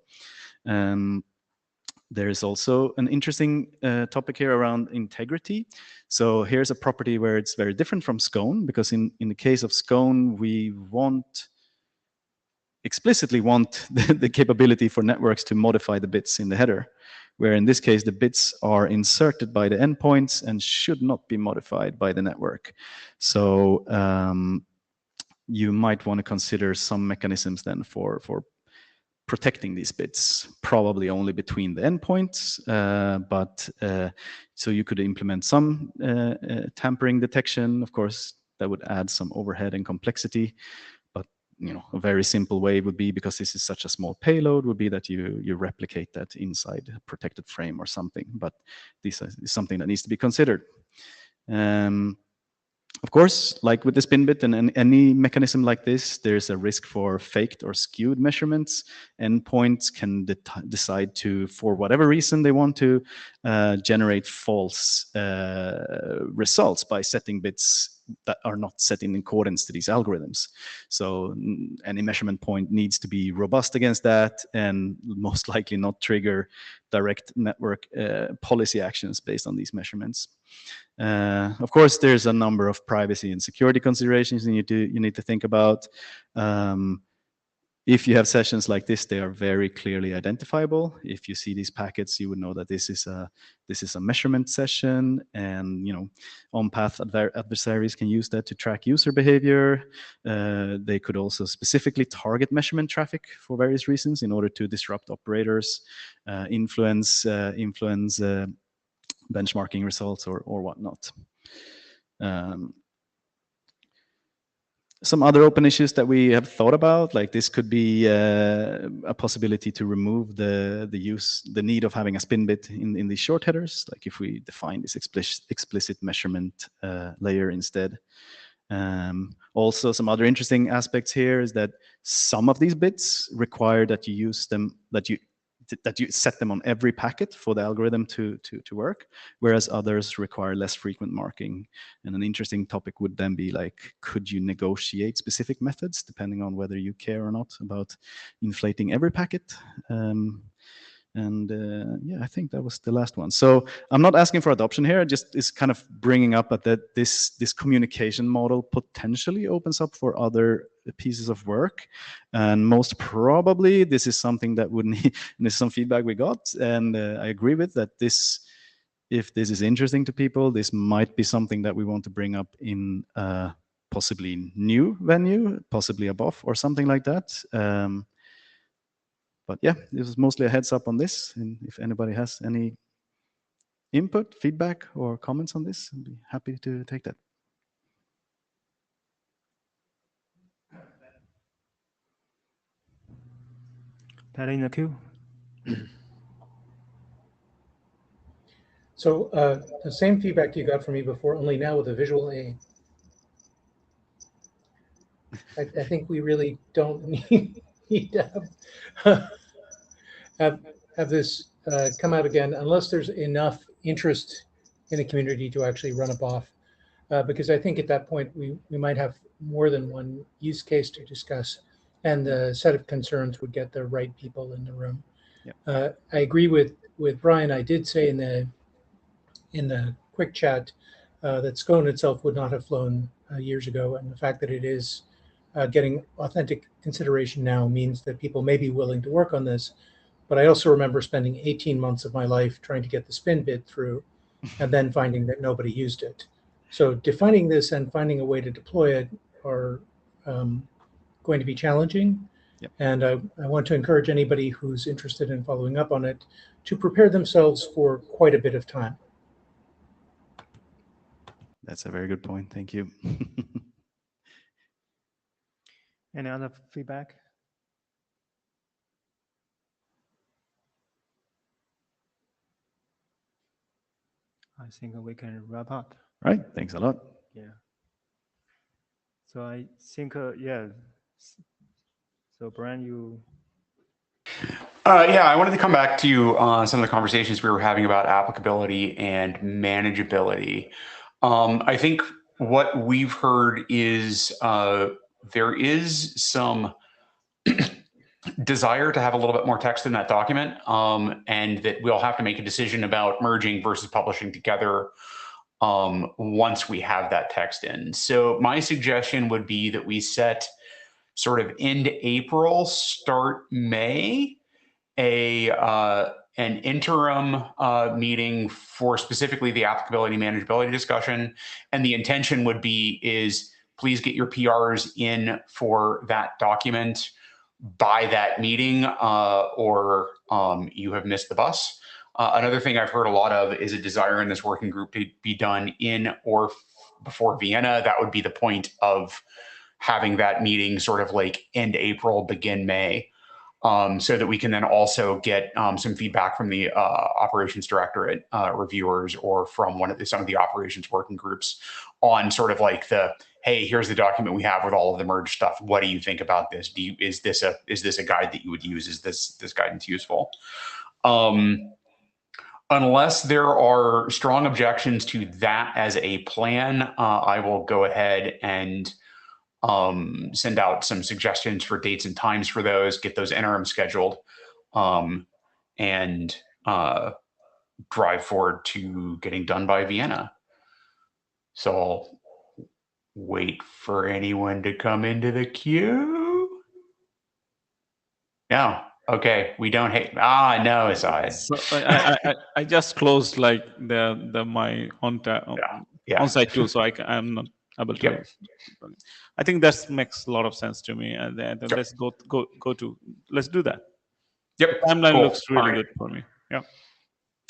There is also an interesting topic here around integrity. So here's a property where it's very different from SCONE, because in the case of SCONE, we explicitly want the capability for networks to modify the bits in the header, where in this case, the bits are inserted by the endpoints and should not be modified by the network. So you might want to consider some mechanisms then for protecting these bits, probably only between the endpoints, but so you could implement some tampering detection. Of course, that would add some overhead and complexity, but a very simple way would be, because this is such a small payload, would be that you replicate that inside a protected frame or something, but this is something that needs to be considered. Of course, like with the spin bit and any mechanism like this, there's a risk for faked or skewed measurements. Endpoints can decide to, for whatever reason they want to, generate false results by setting bits that are not set in accordance to these algorithms. So any measurement point needs to be robust against that and most likely not trigger direct network policy actions based on these measurements. Of course, there's a number of privacy and security considerations you need to think about. If you have sessions like this, they are very clearly identifiable. If you see these packets, you would know that this is a measurement session, and on-path adversaries can use that to track user behavior. They could also specifically target measurement traffic for various reasons in order to disrupt operators, influence benchmarking results or whatnot. Some other open issues that we have thought about, like this could be a possibility to remove the need of having a spin bit in these short headers, like if we define this explicit measurement layer instead. Also, some other interesting aspects here is that some of these bits require that you use them, that you set them on every packet for the algorithm to work, whereas others require less frequent marking. And an interesting topic would then be like, could you negotiate specific methods depending on whether you care or not about inflating every packet? Yeah, I think that was the last one. So I'm not asking for adoption here, just is kind of bringing up that this communication model potentially opens up for other pieces of work. And most probably this is something that would need, and this is some feedback we got, and I agree with that if this is interesting to people, this might be something that we want to bring up in possibly new venue, possibly above or something like that. But yeah, this is mostly a heads up on this. And if anybody has any input, feedback, or comments on this, I'd be happy to take that. Pat in the queue. So the same feedback you got from me before, only now with a visual aid. I think we really don't need to have this come out again unless there's enough interest in the community to actually run a BOF. Because I think at that point we might have more than one use case to discuss, and the set of concerns would get the right people in the room. Yep. I agree with Brian. I did say in the quick chat that SCONE itself would not have flown years ago, and the fact that it is getting authentic consideration now means that people may be willing to work on this. But I also remember spending 18 months of my life trying to get the spin bit through and then finding that nobody used it. So defining this and finding a way to deploy it are going to be challenging. Yep. And I want to encourage anybody who's interested in following up on it to prepare themselves for quite a bit of time. That's a very good point. Thank you. Any other feedback? I think we can wrap up. Right. Thanks a lot. Yeah. So I think, yeah. So Brian, you. Yeah, I wanted to come back to some of the conversations we were having about applicability and manageability. I think what we've heard is there is some desire to have a little bit more text in that document, and that we'll have to make a decision about merging versus publishing together once we have that text in. So my suggestion would be that we set sort of end April, start May, an interim meeting for specifically the applicability manageability discussion. And the intention would be is please get your PRs in for that document by that meeting, or you have missed the bus. Another thing I've heard a lot of is a desire in this working group to be done in or before Vienna. That would be the point of having that meeting sort of like end April, begin May, so that we can then also get some feedback from the operations directorate reviewers or from some of the operations working groups on sort of like hey, here's the document we have with all of the merged stuff. What do you think about this? Is this a guide that you would use? Is this guidance useful? Unless there are strong objections to that as a plan, I will go ahead and send out some suggestions for dates and times for those, get those interim scheduled, and drive forward to getting done by Vienna. So I'll wait for anyone to come into the queue. No. Okay, we don't hate. No, Aside. So I just closed like my on-site tool, so I'm not able to. Yep. I think that makes a lot of sense to me, and then Yep. let's do that. Yep. The timeline Cool. looks really All right. good for me. Yeah.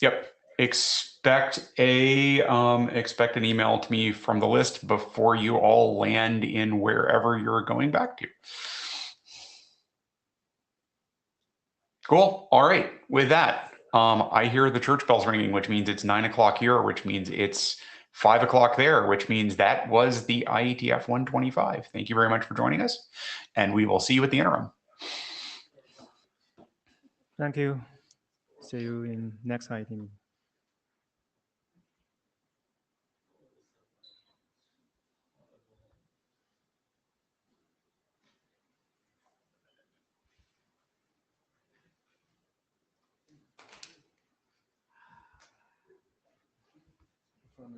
Yep. Expect an email to me from the list before you all land in wherever you're going back to. Cool. All right. With that, I hear the church bells ringing, which means it's 9 o'clock here, which means it's 5 o'clock there, which means that was the IETF 125. Thank you very much for joining us, and we will see you at the interim. Thank you. See you in next item. From